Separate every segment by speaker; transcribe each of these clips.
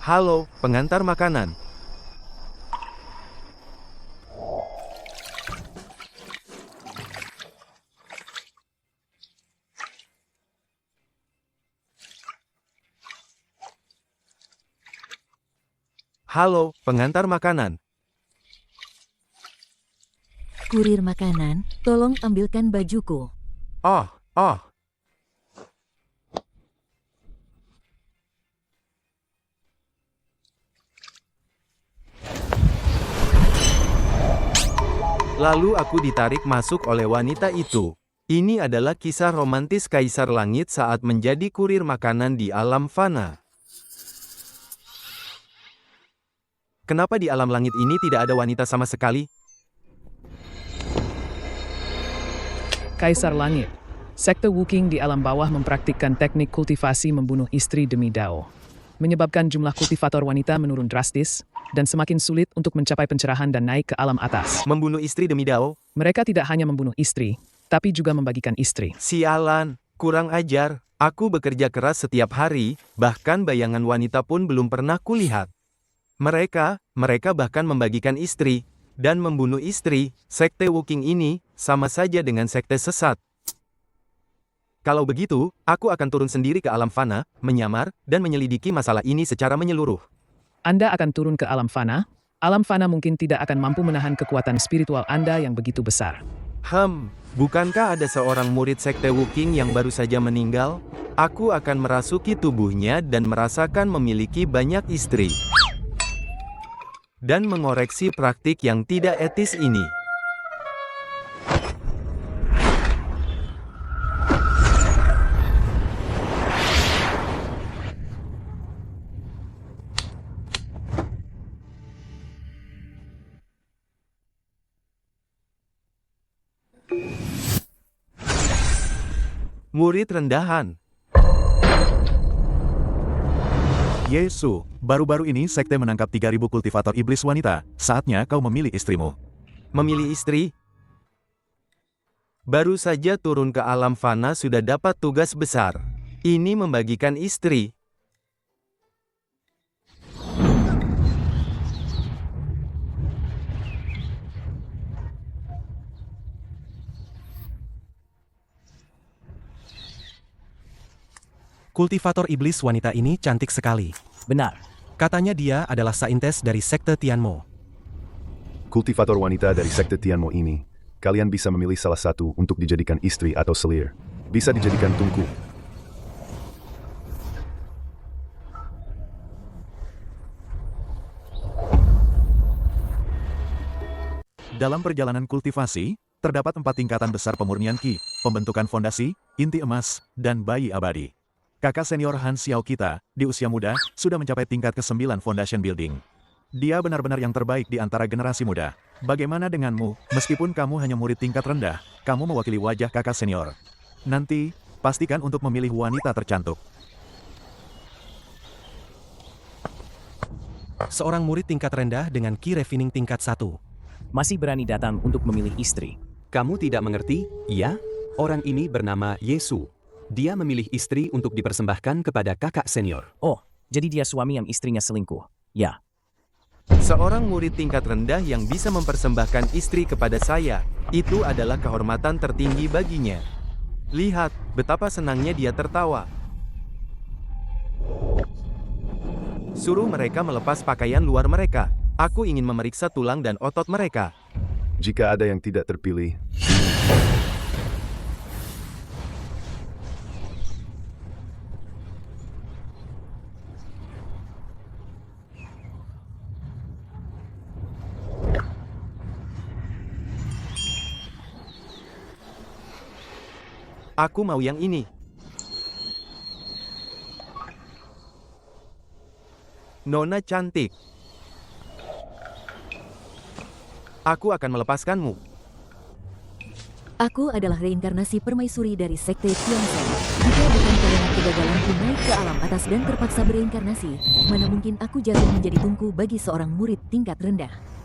Speaker 1: Halo, pengantar makanan. Halo, pengantar makanan.
Speaker 2: Kurir makanan, tolong ambilkan bajuku.
Speaker 1: Oh. Lalu aku ditarik masuk oleh wanita itu. Ini adalah kisah romantis Kaisar Langit saat menjadi kurir makanan di alam fana. Kenapa di alam langit ini tidak ada wanita sama sekali?
Speaker 3: Kaisar Langit. Sekte Wooking di alam bawah mempraktikkan teknik kultivasi membunuh istri demi Dao. Menyebabkan jumlah kultivator wanita menurun drastis, dan semakin sulit untuk mencapai pencerahan dan naik ke alam atas.
Speaker 1: Membunuh istri demi Dao?
Speaker 3: Mereka tidak hanya membunuh istri, tapi juga membagikan istri.
Speaker 1: Sialan, kurang ajar. Aku bekerja keras setiap hari, bahkan bayangan wanita pun belum pernah kulihat. Mereka bahkan membagikan istri, dan membunuh istri. Sekte Wooking ini, sama saja dengan sekte sesat. Kalau begitu, aku akan turun sendiri ke alam fana, menyamar, dan menyelidiki masalah ini secara menyeluruh.
Speaker 3: Anda akan turun ke alam fana. Alam fana mungkin tidak akan mampu menahan kekuatan spiritual Anda yang begitu besar.
Speaker 1: Bukankah ada seorang murid sekte Wooking yang baru saja meninggal? Aku akan merasuki tubuhnya dan merasakan memiliki banyak istri. Dan mengoreksi praktik yang tidak etis ini. Murid rendahan.
Speaker 4: Yesu, baru-baru ini sekte menangkap 3.000 kultivator iblis wanita. Saatnya kau memilih istrimu.
Speaker 1: Memilih istri? Baru saja turun ke alam fana sudah dapat tugas besar. Ini membagikan istri.
Speaker 5: Kultivator iblis wanita ini cantik sekali.
Speaker 6: Benar.
Speaker 5: Katanya dia adalah saintes dari sekte Tianmo.
Speaker 7: Kultivator wanita dari sekte Tianmo ini, kalian bisa memilih salah satu untuk dijadikan istri atau selir. Bisa dijadikan tungku.
Speaker 4: Dalam perjalanan kultivasi, terdapat 4 tingkatan besar pemurnian Qi, pembentukan fondasi, inti emas, dan bayi abadi. Kakak senior Han Xiao kita, di usia muda, sudah mencapai tingkat ke-9 Foundation Building. Dia benar-benar yang terbaik di antara generasi muda. Bagaimana denganmu, meskipun kamu hanya murid tingkat rendah, kamu mewakili wajah kakak senior. Nanti, pastikan untuk memilih wanita tercantik.
Speaker 5: Seorang murid tingkat rendah dengan Qi Refining tingkat 1.
Speaker 6: Masih berani datang untuk memilih istri.
Speaker 8: Kamu tidak mengerti, iya? Orang ini bernama Yesu. Dia memilih istri untuk dipersembahkan kepada kakak senior.
Speaker 6: Oh, jadi dia suami yang istrinya selingkuh. Ya.
Speaker 1: Seorang murid tingkat rendah yang bisa mempersembahkan istri kepada saya, itu adalah kehormatan tertinggi baginya. Lihat, betapa senangnya dia tertawa. Suruh mereka melepas pakaian luar mereka. Aku ingin memeriksa tulang dan otot mereka.
Speaker 7: Jika ada yang tidak terpilih,
Speaker 1: Aku mau yang ini. Nona cantik. Aku akan melepaskanmu.
Speaker 2: Aku adalah reinkarnasi permaisuri dari sekte Tianzhen. Jika bukan karena kegagalanku naik ke alam atas dan terpaksa bereinkarnasi, mana mungkin aku jatuh menjadi tungku bagi seorang murid tingkat rendah.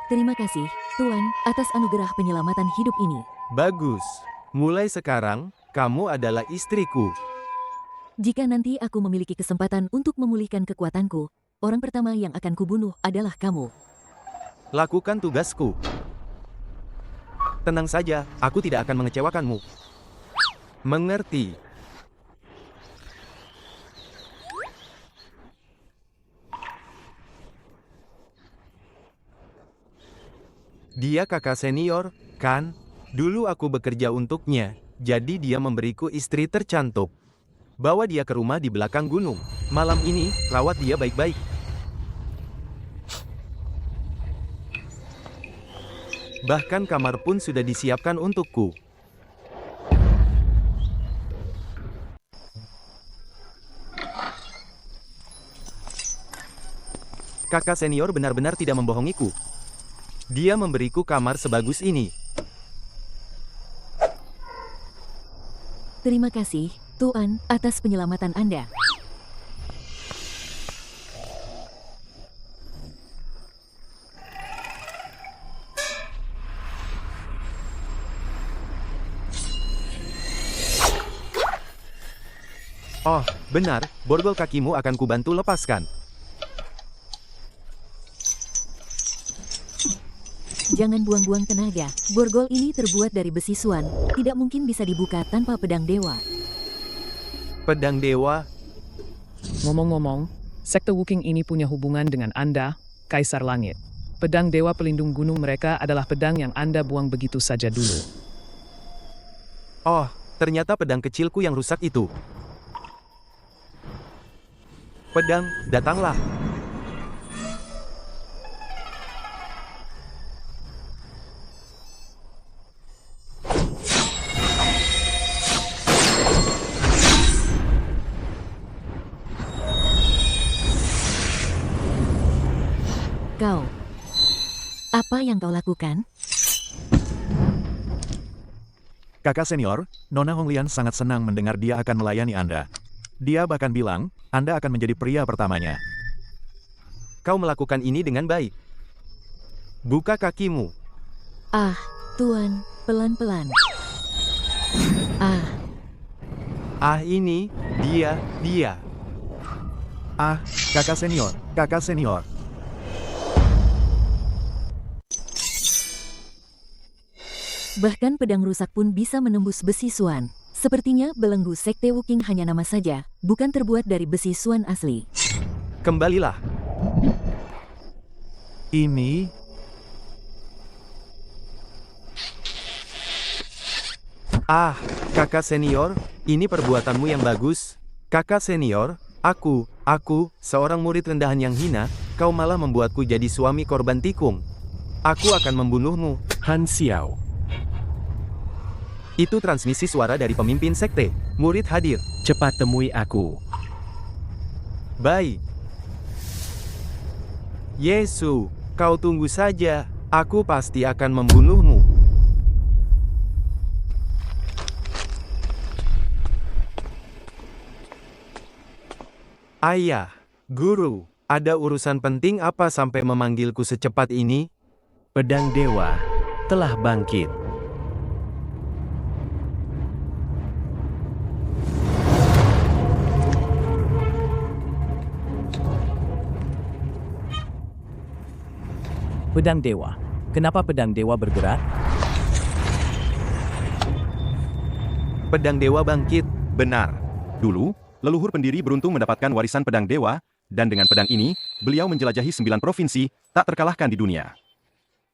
Speaker 2: Terima kasih, Tuan, atas anugerah penyelamatan hidup ini.
Speaker 1: Bagus. Mulai sekarang, kamu adalah istriku.
Speaker 2: Jika nanti aku memiliki kesempatan untuk memulihkan kekuatanku, orang pertama yang akan kubunuh adalah kamu.
Speaker 1: Lakukan tugasku. Tenang saja, aku tidak akan mengecewakanmu. Mengerti. Dia kakak senior, kan? Dulu aku bekerja untuknya, jadi dia memberiku istri tercantik. Bawa dia ke rumah di belakang gunung. Malam ini, rawat dia baik-baik. Bahkan kamar pun sudah disiapkan untukku. Kakak senior benar-benar tidak membohongiku. Dia memberiku kamar sebagus ini.
Speaker 2: Terima kasih, Tuan, atas penyelamatan Anda.
Speaker 1: Oh, benar, borgol kakimu akan kubantu lepaskan.
Speaker 2: Jangan buang-buang tenaga. Borgol ini terbuat dari besi suan, tidak mungkin bisa dibuka tanpa pedang dewa.
Speaker 1: Pedang dewa?
Speaker 3: Ngomong-ngomong, sekte Wookiee ini punya hubungan dengan Anda, Kaisar Langit. Pedang dewa pelindung gunung mereka adalah pedang yang Anda buang begitu saja dulu.
Speaker 1: Oh, ternyata pedang kecilku yang rusak itu. Pedang, datanglah.
Speaker 2: Kau, apa yang kau lakukan?
Speaker 4: Kakak senior, Nona Honglian sangat senang mendengar dia akan melayani Anda. Dia bahkan bilang, Anda akan menjadi pria pertamanya.
Speaker 1: Kau melakukan ini dengan baik. Buka kakimu.
Speaker 2: Ah, Tuan, pelan-pelan.
Speaker 1: Ah ini, dia.
Speaker 4: Ah, kakak senior, kakak senior.
Speaker 2: Bahkan pedang rusak pun bisa menembus besi suan. Sepertinya belenggu sekte Wookiee hanya nama saja, bukan terbuat dari besi suan asli.
Speaker 1: Kembalilah.
Speaker 4: Ini...
Speaker 1: Ah, kakak senior, ini perbuatanmu yang bagus. Kakak senior, aku, seorang murid rendahan yang hina, kau malah membuatku jadi suami korban tikung. Aku akan membunuhmu.
Speaker 8: Han Xiao.
Speaker 1: Itu transmisi suara dari pemimpin sekte. Murid hadir.
Speaker 8: Cepat temui aku.
Speaker 1: Baik. Yesu, kau tunggu saja. Aku pasti akan membunuhmu. Ayah, guru, ada urusan penting apa sampai memanggilku secepat ini?
Speaker 9: Pedang dewa telah bangkit.
Speaker 6: Pedang dewa. Kenapa pedang dewa bergerak?
Speaker 1: Pedang dewa bangkit.
Speaker 10: Benar. Dulu, leluhur pendiri beruntung mendapatkan warisan pedang dewa, dan dengan pedang ini, beliau menjelajahi 9 provinsi, tak terkalahkan di dunia.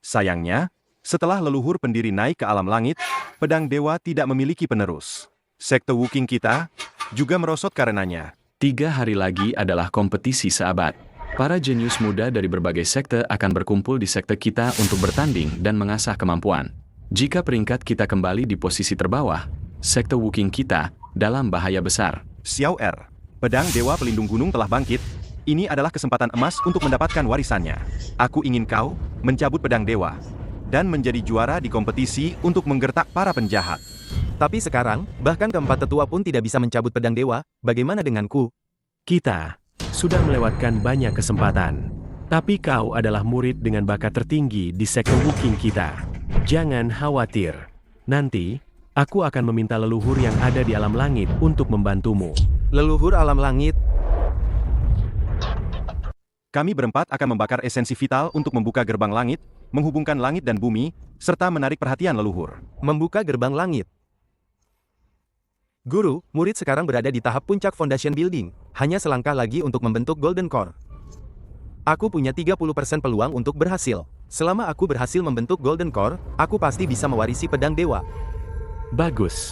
Speaker 10: Sayangnya, setelah leluhur pendiri naik ke alam langit, pedang dewa tidak memiliki penerus. Sekte Wookiee kita juga merosot karenanya.
Speaker 11: 3 hari lagi adalah kompetisi seabad. Para jenius muda dari berbagai sekte akan berkumpul di sekte kita untuk bertanding dan mengasah kemampuan. Jika peringkat kita kembali di posisi terbawah, sekte Wookiee kita dalam bahaya besar.
Speaker 10: Xiao Er, pedang dewa pelindung gunung telah bangkit. Ini adalah kesempatan emas untuk mendapatkan warisannya. Aku ingin kau mencabut pedang dewa dan menjadi juara di kompetisi untuk menggertak para penjahat.
Speaker 1: Tapi sekarang, bahkan keempat tetua pun tidak bisa mencabut pedang dewa. Bagaimana denganku?
Speaker 9: Kita sudah melewatkan banyak kesempatan. Tapi kau adalah murid dengan bakat tertinggi di sekte Wookiee kita. Jangan khawatir. Nanti, Aku akan meminta leluhur yang ada di alam langit untuk membantumu.
Speaker 1: Leluhur alam langit,
Speaker 10: Kami berempat akan membakar esensi vital untuk membuka gerbang langit, menghubungkan langit dan bumi, serta menarik perhatian leluhur.
Speaker 1: membuka gerbang langit. Guru, murid sekarang berada di tahap puncak foundation building. Hanya selangkah lagi untuk membentuk Golden Core. Aku punya 30% peluang untuk berhasil. Selama aku berhasil membentuk Golden Core, aku pasti bisa mewarisi pedang dewa.
Speaker 9: Bagus.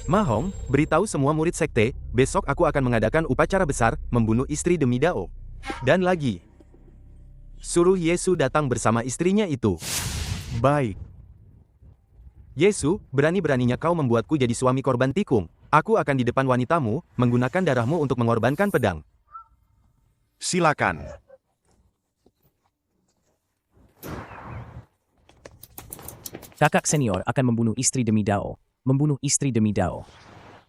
Speaker 1: Mahong, beritahu semua murid sekte, besok aku akan mengadakan upacara besar, membunuh istri demi Dao. Dan lagi, suruh Yesu datang bersama istrinya itu.
Speaker 4: Baik.
Speaker 1: Yesu, berani-beraninya kau membuatku jadi suami korban tikung. Aku akan di depan wanitamu, menggunakan darahmu untuk mengorbankan pedang.
Speaker 10: Silakan.
Speaker 6: Kakak senior akan membunuh istri demi Dao. Membunuh istri demi Dao.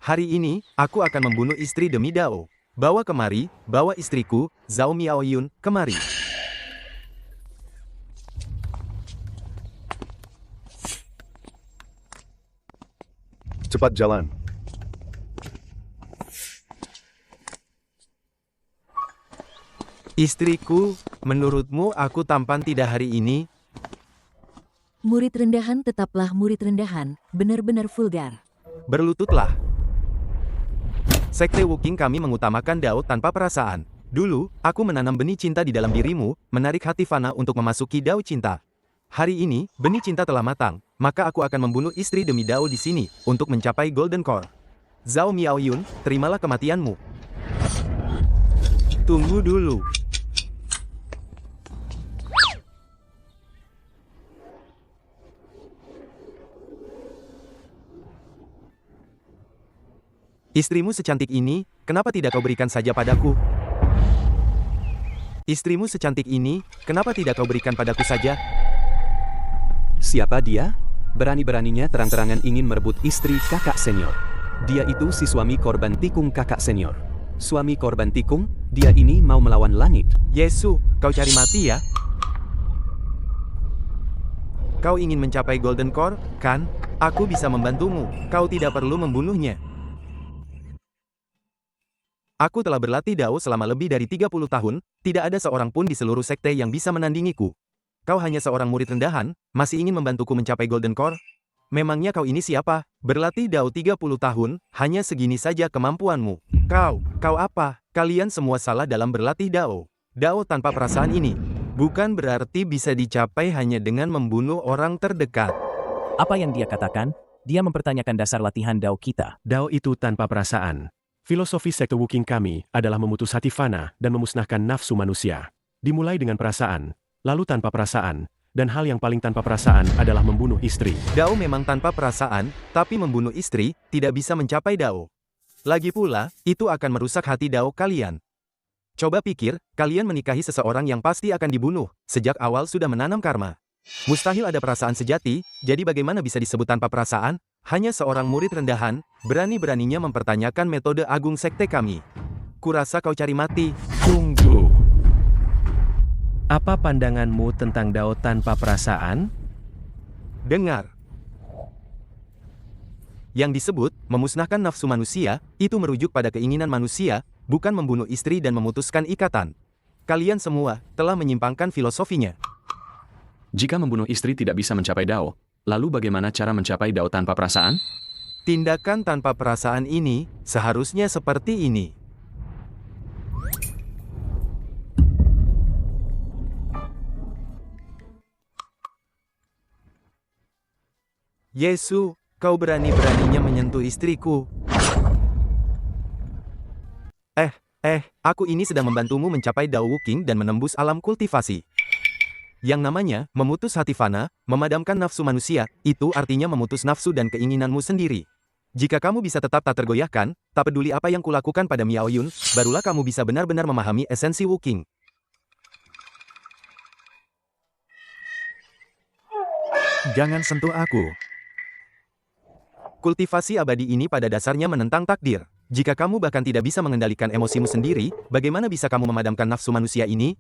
Speaker 1: Hari ini, aku akan membunuh istri demi Dao. Bawa kemari, bawa istriku, Zhao Miaoyun, kemari.
Speaker 7: Cepat jalan.
Speaker 1: Istriku, menurutmu aku tampan tidak hari ini?
Speaker 2: Murid rendahan tetaplah murid rendahan, benar-benar vulgar.
Speaker 1: Berlututlah. Sekte Wuking kami mengutamakan Dao tanpa perasaan. Dulu, aku menanam benih cinta di dalam dirimu, menarik hati Fana untuk memasuki Dao cinta. Hari ini, benih cinta telah matang, maka aku akan membunuh istri demi Dao di sini, untuk mencapai Golden Core. Zhao Miaoyun, terimalah kematianmu. Tunggu dulu. Istrimu secantik ini, kenapa tidak kau berikan saja padaku? Istrimu secantik ini, kenapa tidak kau berikan padaku saja?
Speaker 8: Siapa dia? Berani-beraninya terang-terangan ingin merebut istri kakak senior. Dia itu si suami korban tikung kakak senior. Suami korban tikung, dia ini mau melawan langit.
Speaker 1: Yesu, kau cari mati ya? Kau ingin mencapai Golden Core, kan? Aku bisa membantumu, kau tidak perlu membunuhnya. Aku telah berlatih Dao selama lebih dari 30 tahun, tidak ada seorang pun di seluruh sekte yang bisa menandingiku. Kau hanya seorang murid rendahan, masih ingin membantuku mencapai Golden Core? Memangnya kau ini siapa? Berlatih Dao 30 tahun, hanya segini saja kemampuanmu. Kau apa? Kalian semua salah dalam berlatih Dao. Dao tanpa perasaan ini, bukan berarti bisa dicapai hanya dengan membunuh orang terdekat.
Speaker 6: Apa yang dia katakan? Dia mempertanyakan dasar latihan Dao kita.
Speaker 9: Dao itu tanpa perasaan. Filosofi sekte Wuking kami adalah memutus hati Fana dan memusnahkan nafsu manusia. Dimulai dengan perasaan, lalu tanpa perasaan, dan hal yang paling tanpa perasaan adalah membunuh istri.
Speaker 1: Dao memang tanpa perasaan, tapi membunuh istri tidak bisa mencapai Dao. Lagi pula, itu akan merusak hati Dao kalian. Coba pikir, kalian menikahi seseorang yang pasti akan dibunuh, sejak awal sudah menanam karma. Mustahil ada perasaan sejati, jadi bagaimana bisa disebut tanpa perasaan? Hanya seorang murid rendahan, berani-beraninya mempertanyakan metode agung sekte kami. Kurasa kau cari mati.
Speaker 9: Tunggu. Apa pandanganmu tentang Dao tanpa perasaan?
Speaker 1: Dengar. Yang disebut, memusnahkan nafsu manusia, itu merujuk pada keinginan manusia, bukan membunuh istri dan memutuskan ikatan. Kalian semua telah menyimpangkan filosofinya.
Speaker 11: Jika membunuh istri tidak bisa mencapai Dao, lalu bagaimana cara mencapai Dao tanpa perasaan?
Speaker 1: Tindakan tanpa perasaan ini, seharusnya seperti ini. Yesu, kau berani-beraninya menyentuh istriku. Aku ini sedang membantumu mencapai Dao Wuking dan menembus alam kultivasi. Yang namanya, memutus hati Fana, memadamkan nafsu manusia, itu artinya memutus nafsu dan keinginanmu sendiri. Jika kamu bisa tetap tak tergoyahkan, tak peduli apa yang kulakukan pada Miaoyun, barulah kamu bisa benar-benar memahami esensi Wuking.
Speaker 4: Jangan sentuh aku.
Speaker 1: Kultivasi abadi ini pada dasarnya menentang takdir. Jika kamu bahkan tidak bisa mengendalikan emosimu sendiri, bagaimana bisa kamu memadamkan nafsu manusia ini?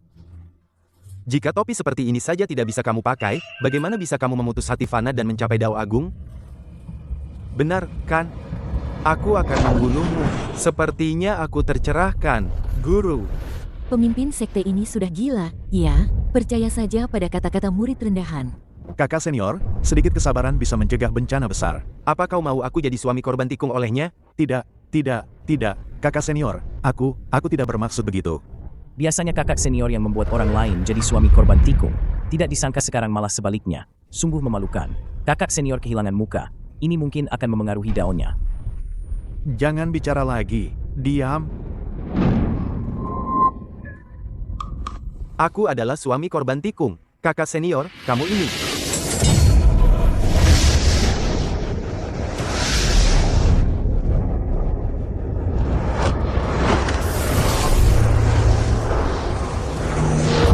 Speaker 1: Jika topi seperti ini saja tidak bisa kamu pakai, bagaimana bisa kamu memutus hati Fana dan mencapai Dao Agung? Benar, kan? Aku akan membunuhmu. Sepertinya aku tercerahkan, Guru.
Speaker 2: Pemimpin sekte ini sudah gila. Ya, percaya saja pada kata-kata murid rendahan.
Speaker 4: Kakak senior, sedikit kesabaran bisa mencegah bencana besar.
Speaker 1: Apa kau mau aku jadi suami korban tikung olehnya?
Speaker 4: Tidak, kakak senior, aku tidak bermaksud begitu.
Speaker 6: Biasanya kakak senior yang membuat orang lain jadi suami korban tikung. Tidak disangka sekarang malah sebaliknya. Sungguh memalukan. Kakak senior kehilangan muka. Ini mungkin akan memengaruhi daunnya.
Speaker 4: Jangan bicara lagi. Diam.
Speaker 1: Aku adalah suami korban tikung. Kakak senior, kamu ini.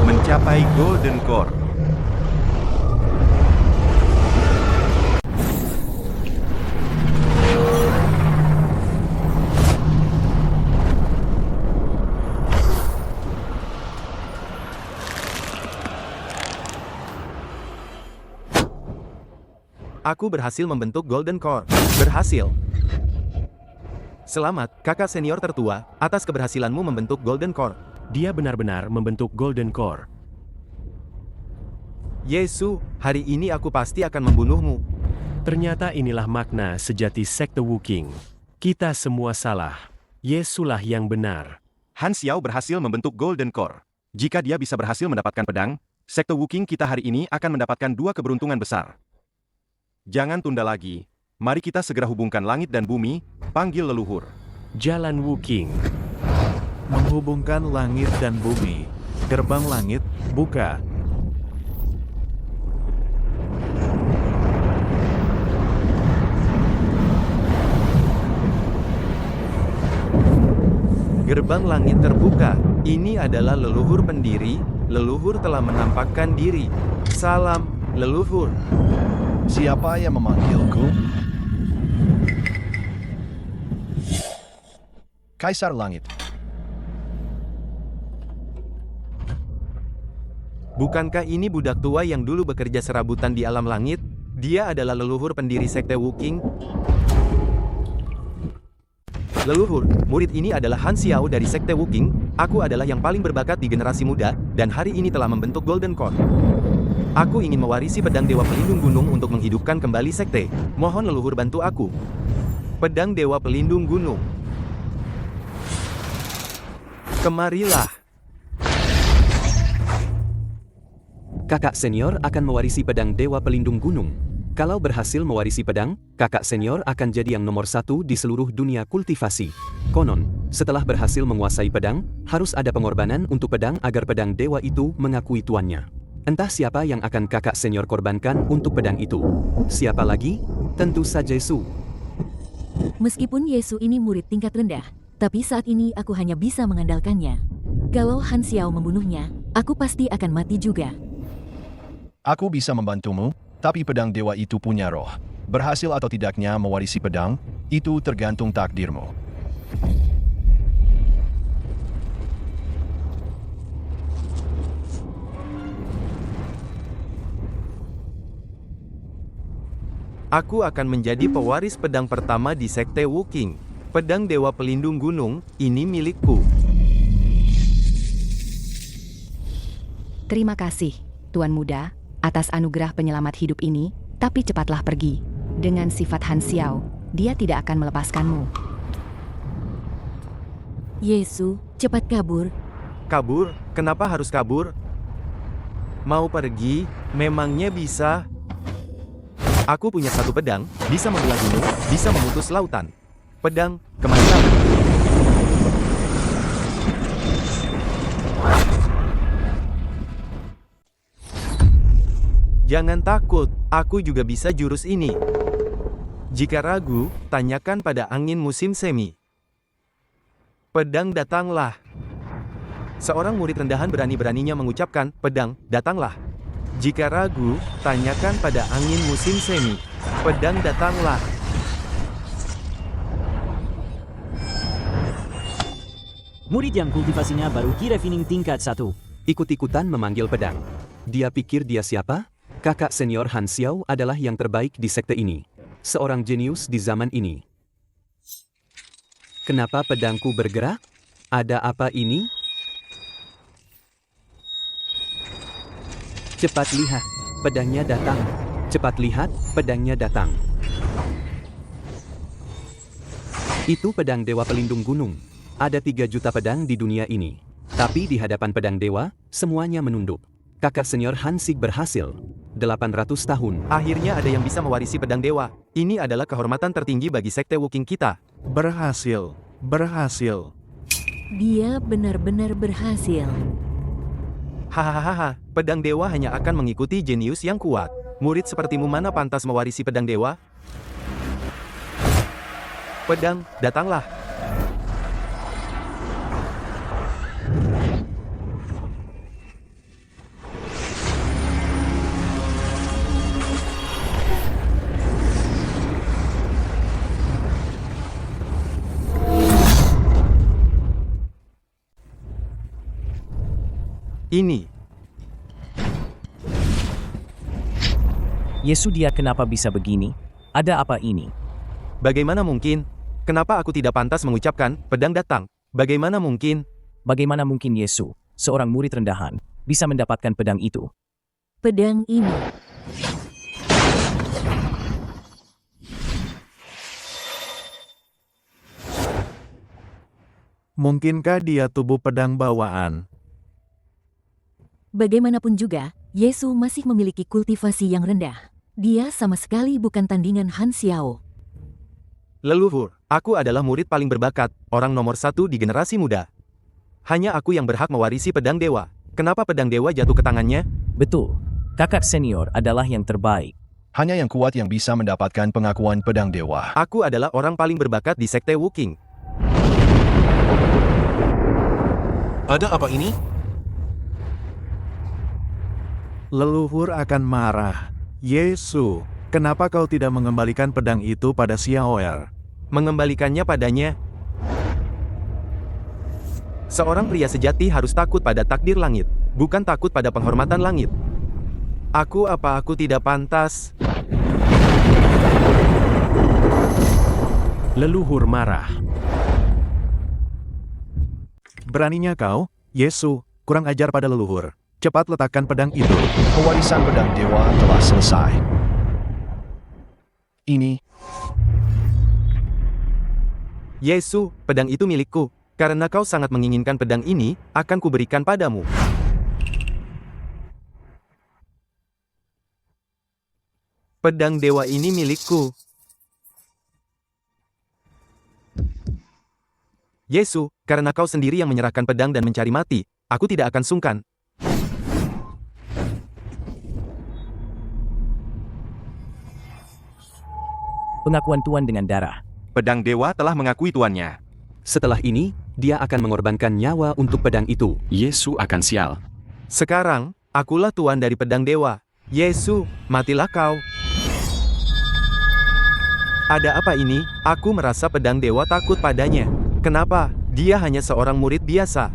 Speaker 10: Mencapai Golden Core.
Speaker 1: Aku berhasil membentuk Golden Core. Berhasil. Selamat, kakak senior tertua, atas keberhasilanmu membentuk Golden Core.
Speaker 9: Dia benar-benar membentuk Golden Core.
Speaker 1: Yesu, hari ini aku pasti akan membunuhmu.
Speaker 9: Ternyata inilah makna sejati sekte Wukong. Kita semua salah. Yesulah yang benar.
Speaker 10: Han Xiao berhasil membentuk Golden Core. Jika dia bisa berhasil mendapatkan pedang, sekte Wukong kita hari ini akan mendapatkan 2 keberuntungan besar. Jangan tunda lagi. Mari kita segera hubungkan langit dan bumi, panggil leluhur.
Speaker 9: Jalan Wukong.
Speaker 4: Menghubungkan langit dan bumi. Gerbang langit, buka.
Speaker 1: Gerbang langit terbuka. Ini adalah leluhur pendiri. Leluhur telah menampakkan diri. Salam, leluhur.
Speaker 12: Siapa yang memanggilku? Kaisar Langit.
Speaker 1: Bukankah ini budak tua yang dulu bekerja serabutan di alam langit? Dia adalah leluhur pendiri sekte Wukong. Leluhur, murid ini adalah Han Xiao dari sekte Wukong. Aku adalah yang paling berbakat di generasi muda, dan hari ini telah membentuk Golden Core. Aku ingin mewarisi pedang Dewa Pelindung Gunung untuk menghidupkan kembali sekte. Mohon leluhur bantu aku. Pedang Dewa Pelindung Gunung. Kemarilah.
Speaker 8: Kakak senior akan mewarisi pedang Dewa Pelindung Gunung. Kalau berhasil mewarisi pedang, kakak senior akan jadi yang nomor 1 di seluruh dunia kultivasi. Konon, setelah berhasil menguasai pedang, harus ada pengorbanan untuk pedang agar pedang dewa itu mengakui tuannya. Entah siapa yang akan kakak senior korbankan untuk pedang itu. Siapa lagi? Tentu saja Yesu.
Speaker 2: Meskipun Yesu ini murid tingkat rendah, tapi saat ini aku hanya bisa mengandalkannya. Kalau Han Xiao membunuhnya, aku pasti akan mati juga.
Speaker 12: Aku bisa membantumu, tapi pedang dewa itu punya roh. Berhasil atau tidaknya mewarisi pedang, itu tergantung takdirmu.
Speaker 1: Aku akan menjadi pewaris pedang pertama di sekte Wukong. Pedang Dewa Pelindung Gunung, ini milikku.
Speaker 13: Terima kasih, Tuan Muda, atas anugerah penyelamat hidup ini, tapi cepatlah pergi. Dengan sifat Han Xiao, dia tidak akan melepaskanmu.
Speaker 2: Yesu, cepat kabur.
Speaker 1: Kabur? Kenapa harus kabur? Mau pergi? Memangnya bisa? Aku punya satu pedang, bisa membelah gunung, bisa memutus lautan. Pedang, kemana kamu? Jangan takut, aku juga bisa jurus ini. Jika ragu, tanyakan pada angin musim semi. Pedang datanglah. Seorang murid rendahan berani-beraninya mengucapkan, pedang, datanglah. Jika ragu, tanyakan pada angin musim semi. Pedang datanglah.
Speaker 14: Murid yang kultivasinya baru Ki Refining tingkat 1.
Speaker 8: Ikut-ikutan memanggil pedang. Dia pikir dia siapa? Kakak senior Han Xiao adalah yang terbaik di sekte ini. seorang jenius di zaman ini. Kenapa pedangku bergerak? Ada apa ini? Cepat lihat, pedangnya datang. Cepat lihat, pedangnya datang. Itu pedang Dewa Pelindung Gunung. Ada 3 juta pedang di dunia ini. Tapi di hadapan pedang dewa, semuanya menunduk. Kakak senior Hansik berhasil. 800 tahun.
Speaker 1: Akhirnya ada yang bisa mewarisi pedang dewa. Ini adalah kehormatan tertinggi bagi sekte Woking kita.
Speaker 4: Berhasil. Berhasil.
Speaker 2: Dia benar-benar berhasil.
Speaker 1: Hahaha, pedang dewa hanya akan mengikuti jenius yang kuat. Murid sepertimu mana pantas mewarisi pedang dewa? Pedang, datanglah. Ini.
Speaker 6: Yesu, dia kenapa bisa begini? Ada apa ini?
Speaker 1: Bagaimana mungkin? Kenapa aku tidak pantas mengucapkan, pedang datang? Bagaimana mungkin?
Speaker 6: Bagaimana mungkin Yesu, seorang murid rendahan, bisa mendapatkan pedang itu?
Speaker 2: Pedang ini.
Speaker 4: Mungkinkah dia tubuh pedang bawaan?
Speaker 2: Bagaimanapun juga, Yesu masih memiliki kultivasi yang rendah. Dia sama sekali bukan tandingan Han Xiao.
Speaker 1: Leluhur, aku adalah murid paling berbakat, orang nomor 1 di generasi muda. Hanya aku yang berhak mewarisi pedang dewa. Kenapa pedang dewa jatuh ke tangannya?
Speaker 6: Betul, kakak senior adalah yang terbaik.
Speaker 12: Hanya yang kuat yang bisa mendapatkan pengakuan pedang dewa.
Speaker 1: Aku adalah orang paling berbakat di sekte Woking.
Speaker 5: Ada apa ini?
Speaker 4: Leluhur akan marah. Yesu, kenapa kau tidak mengembalikan pedang itu pada Xiaoer?
Speaker 1: Mengembalikannya padanya. Seorang pria sejati harus takut pada takdir langit, bukan takut pada penghormatan langit. Aku tidak pantas?
Speaker 9: Leluhur marah.
Speaker 4: Beraninya kau, Yesu, kurang ajar pada leluhur. Cepat letakkan pedang itu.
Speaker 12: Pewarisan pedang dewa telah selesai. Ini.
Speaker 1: Yesu, pedang itu milikku. Karena kau sangat menginginkan pedang ini, akan kuberikan padamu. Pedang dewa ini milikku. Yesu, karena kau sendiri yang menyerahkan pedang dan mencari mati, aku tidak akan sungkan.
Speaker 6: Pengakuan Tuan dengan darah.
Speaker 10: Pedang dewa telah mengakui tuannya.
Speaker 8: Setelah ini, dia akan mengorbankan nyawa untuk pedang itu.
Speaker 11: Yesu akan sial.
Speaker 1: Sekarang, akulah tuan dari pedang dewa. Yesu, matilah kau. Ada apa ini? Aku merasa pedang dewa takut padanya. Kenapa? Dia hanya seorang murid biasa.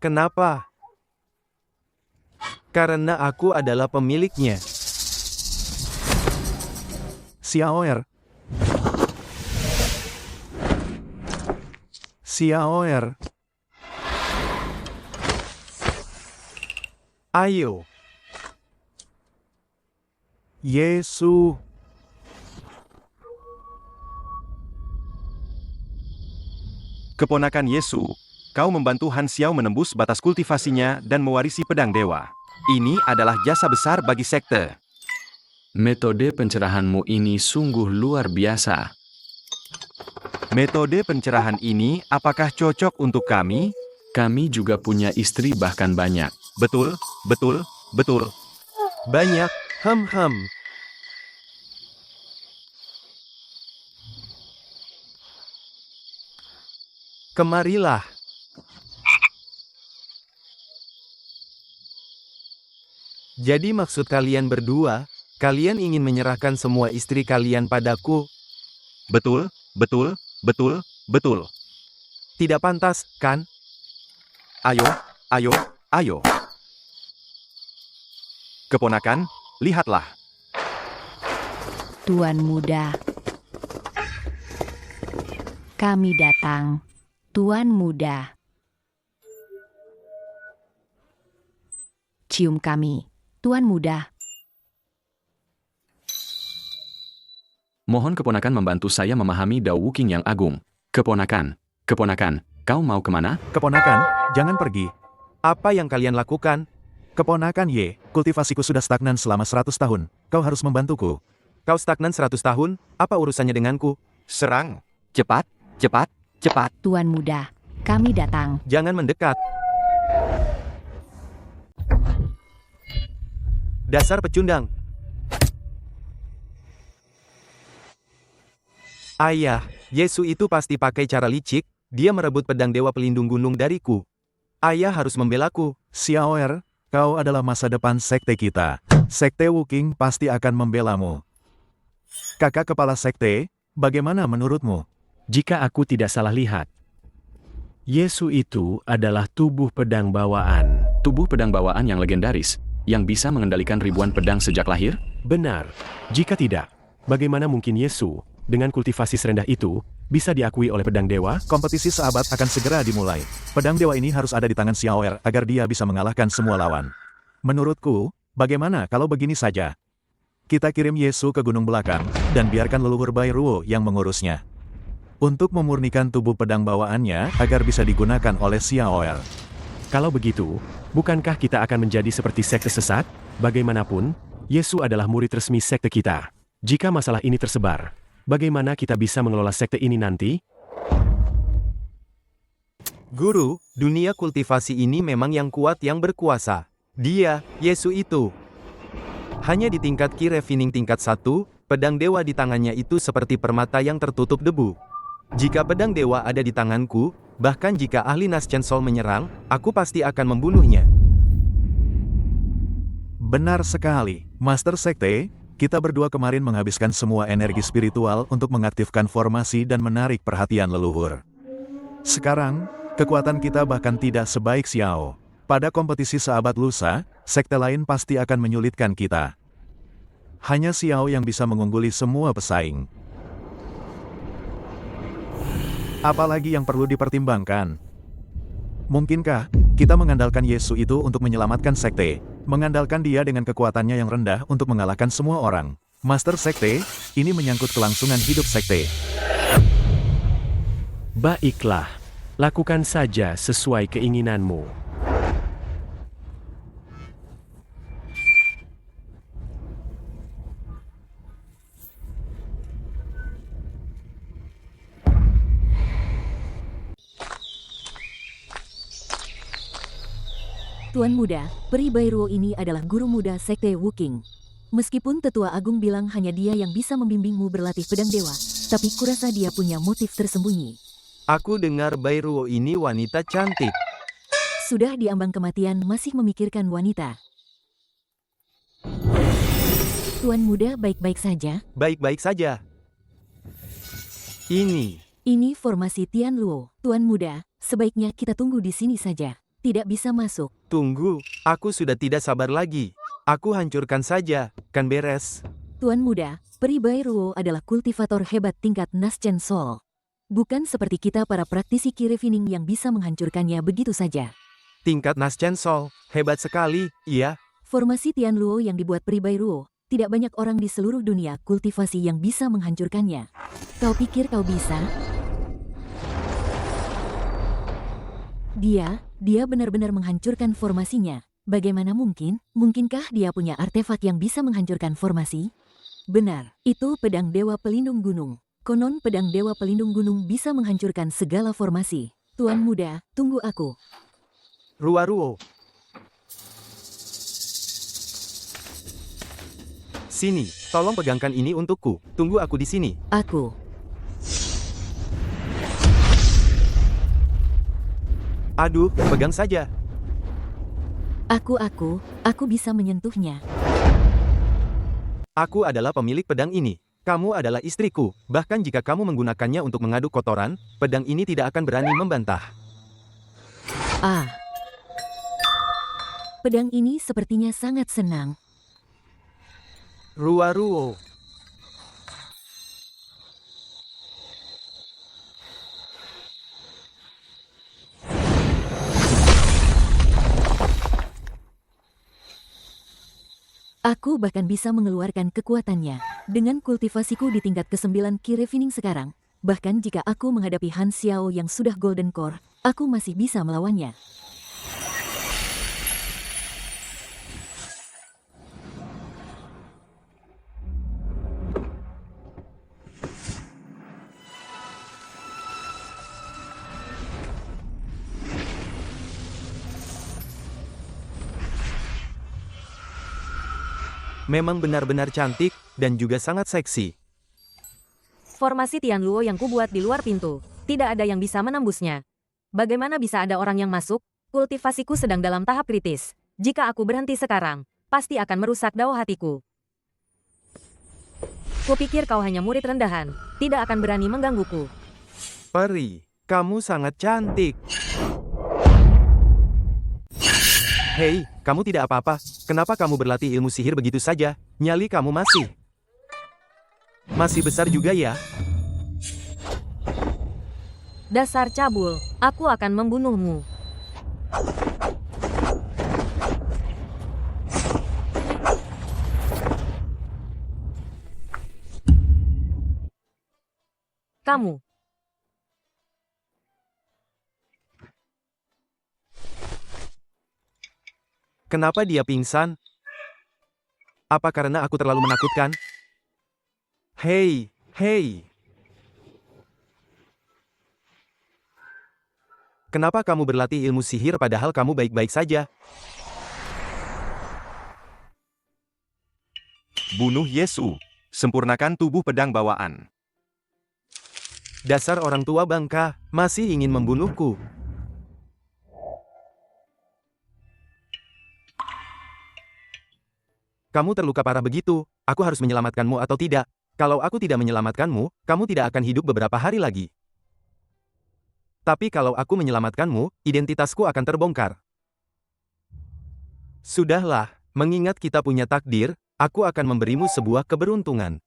Speaker 1: Kenapa? Karena aku adalah pemiliknya.
Speaker 4: Xiaoer. Xiaoer.
Speaker 1: Ayo.
Speaker 4: Yesu.
Speaker 10: Keponakan Yesu, kau membantu Han Xiao menembus batas kultivasinya dan mewarisi pedang dewa. Ini adalah jasa besar bagi sekte.
Speaker 11: Metode pencerahanmu ini sungguh luar biasa.
Speaker 10: Metode pencerahan ini apakah cocok untuk kami?
Speaker 11: Kami juga punya istri bahkan banyak.
Speaker 10: Betul, betul, betul.
Speaker 1: Banyak, Kemarilah. Jadi maksud kalian berdua, kalian ingin menyerahkan semua istri kalian padaku?
Speaker 10: Betul, betul, betul, betul.
Speaker 1: Tidak pantas, kan?
Speaker 10: Ayo, ayo, ayo. Keponakan, lihatlah.
Speaker 13: Tuan muda. Kami datang. Tuan muda. Cium kami, Tuan muda.
Speaker 11: Mohon keponakan membantu saya memahami Dao Wuking yang agung. Keponakan, kau mau kemana?
Speaker 4: Keponakan, jangan pergi.
Speaker 1: Apa yang kalian lakukan?
Speaker 4: Keponakan Ye, kultivasiku sudah stagnan selama 100 tahun. Kau harus membantuku.
Speaker 1: Kau stagnan 100 tahun? Apa urusannya denganku?
Speaker 10: Serang. Cepat, cepat, cepat.
Speaker 13: Tuan muda, kami datang.
Speaker 1: Jangan mendekat. Dasar pecundang. Ayah, Yesu itu pasti pakai cara licik, dia merebut pedang Dewa Pelindung Gunung dariku. Ayah harus membelaku.
Speaker 4: Xiaoer, kau adalah masa depan sekte kita. Sekte Wuking pasti akan membelamu. Kakak kepala sekte, bagaimana menurutmu?
Speaker 9: Jika aku tidak salah lihat, Yesu itu adalah tubuh pedang bawaan.
Speaker 11: Tubuh pedang bawaan yang legendaris, yang bisa mengendalikan ribuan pedang sejak lahir?
Speaker 9: Benar. Jika tidak, bagaimana mungkin Yesu, dengan kultivasi serendah itu, bisa diakui oleh pedang dewa?
Speaker 4: Kompetisi seabad akan segera dimulai. Pedang dewa ini harus ada di tangan Xiaoer agar dia bisa mengalahkan semua lawan. Menurutku, bagaimana kalau begini saja? Kita kirim Yesu ke gunung belakang, dan biarkan leluhur Bai Ruo yang mengurusnya. Untuk memurnikan tubuh pedang bawaannya agar bisa digunakan oleh Xiaoer.
Speaker 9: Kalau begitu, bukankah kita akan menjadi seperti sekte sesat? Bagaimanapun, Yesu adalah murid resmi sekte kita. Jika masalah ini tersebar, bagaimana kita bisa mengelola sekte ini nanti?
Speaker 1: Guru, dunia kultivasi ini memang yang kuat yang berkuasa. Dia, Yesu itu. Hanya di tingkat Ki Refining tingkat 1, pedang dewa di tangannya itu seperti permata yang tertutup debu. Jika pedang dewa ada di tanganku, bahkan jika ahli Naschen Soul menyerang, aku pasti akan membunuhnya.
Speaker 4: Benar sekali, Master Sekte. Kita berdua kemarin menghabiskan semua energi spiritual untuk mengaktifkan formasi dan menarik perhatian leluhur. Sekarang, kekuatan kita bahkan tidak sebaik Xiao. Pada kompetisi seabad lusa, sekte lain pasti akan menyulitkan kita. Hanya Xiao yang bisa mengungguli semua pesaing. Apalagi yang perlu dipertimbangkan? Mungkinkah kita mengandalkan Yesu itu untuk menyelamatkan sekte? Mengandalkan dia dengan kekuatannya yang rendah untuk mengalahkan semua orang. Master Sekte, ini menyangkut kelangsungan hidup sekte.
Speaker 9: Baiklah, lakukan saja sesuai keinginanmu.
Speaker 2: Tuan muda, peri Bai Ruo ini adalah guru muda sekte Wuking. Meskipun tetua agung bilang hanya dia yang bisa membimbingmu berlatih pedang dewa, tapi kurasa dia punya motif tersembunyi.
Speaker 1: Aku dengar Bai Ruo ini wanita cantik.
Speaker 2: Sudah di ambang kematian masih memikirkan wanita. Tuan muda baik-baik saja?
Speaker 1: Baik-baik saja.
Speaker 2: Ini formasi Tian Luo. Tuan muda, sebaiknya kita tunggu di sini saja. Tidak bisa masuk.
Speaker 1: Tunggu, aku sudah tidak sabar lagi. Aku hancurkan saja, kan beres.
Speaker 2: Tuan muda, peri Bai Ruo adalah kultivator hebat tingkat Naschen Soul. Bukan seperti kita para praktisi Ki Refining yang bisa menghancurkannya begitu saja.
Speaker 1: Tingkat Naschen Soul, hebat sekali, iya.
Speaker 2: Formasi Tian Luo yang dibuat peri Bai Ruo, tidak banyak orang di seluruh dunia kultivasi yang bisa menghancurkannya. Kau pikir kau bisa? Dia benar-benar menghancurkan formasinya. Bagaimana mungkin? Mungkinkah dia punya artefak yang bisa menghancurkan formasi? Benar, itu pedang Dewa Pelindung Gunung. Konon pedang Dewa Pelindung Gunung bisa menghancurkan segala formasi. Tuan muda, tunggu aku.
Speaker 1: Ruo. Sini, tolong pegangkan ini untukku. Tunggu aku di sini. Aduh, pegang saja.
Speaker 2: Aku bisa menyentuhnya.
Speaker 1: Aku adalah pemilik pedang ini. Kamu adalah istriku, bahkan jika kamu menggunakannya untuk mengaduk kotoran, pedang ini tidak akan berani membantah.
Speaker 2: Ah. Pedang ini sepertinya sangat senang.
Speaker 1: Ruo.
Speaker 2: Aku bahkan bisa mengeluarkan kekuatannya. Dengan kultivasiku di tingkat ke-9 Ki Refining sekarang, bahkan jika aku menghadapi Han Xiao yang sudah Golden Core, aku masih bisa melawannya.
Speaker 1: Memang benar-benar cantik, dan juga sangat seksi.
Speaker 15: Formasi Tianluo yang kubuat di luar pintu, tidak ada yang bisa menembusnya. Bagaimana bisa ada orang yang masuk? Kultivasiku sedang dalam tahap kritis. Jika aku berhenti sekarang, pasti akan merusak dao hatiku. Kupikir kau hanya murid rendahan, tidak akan berani menggangguku.
Speaker 1: Peri, kamu sangat cantik. Hei, kamu tidak apa-apa. Kenapa kamu berlatih ilmu sihir begitu saja? Nyali kamu masih besar juga ya?
Speaker 15: Dasar cabul, aku akan membunuhmu. Kamu.
Speaker 1: Kenapa dia pingsan? Apa karena aku terlalu menakutkan? Hei. Kenapa kamu berlatih ilmu sihir padahal kamu baik-baik saja?
Speaker 10: Bunuh Yesu. Sempurnakan tubuh pedang bawaan.
Speaker 1: Dasar orang tua bangka, masih ingin membunuhku. Kamu terluka parah begitu, aku harus menyelamatkanmu atau tidak? Kalau aku tidak menyelamatkanmu, kamu tidak akan hidup beberapa hari lagi. Tapi kalau aku menyelamatkanmu, identitasku akan terbongkar. Sudahlah, mengingat kita punya takdir, aku akan memberimu sebuah keberuntungan.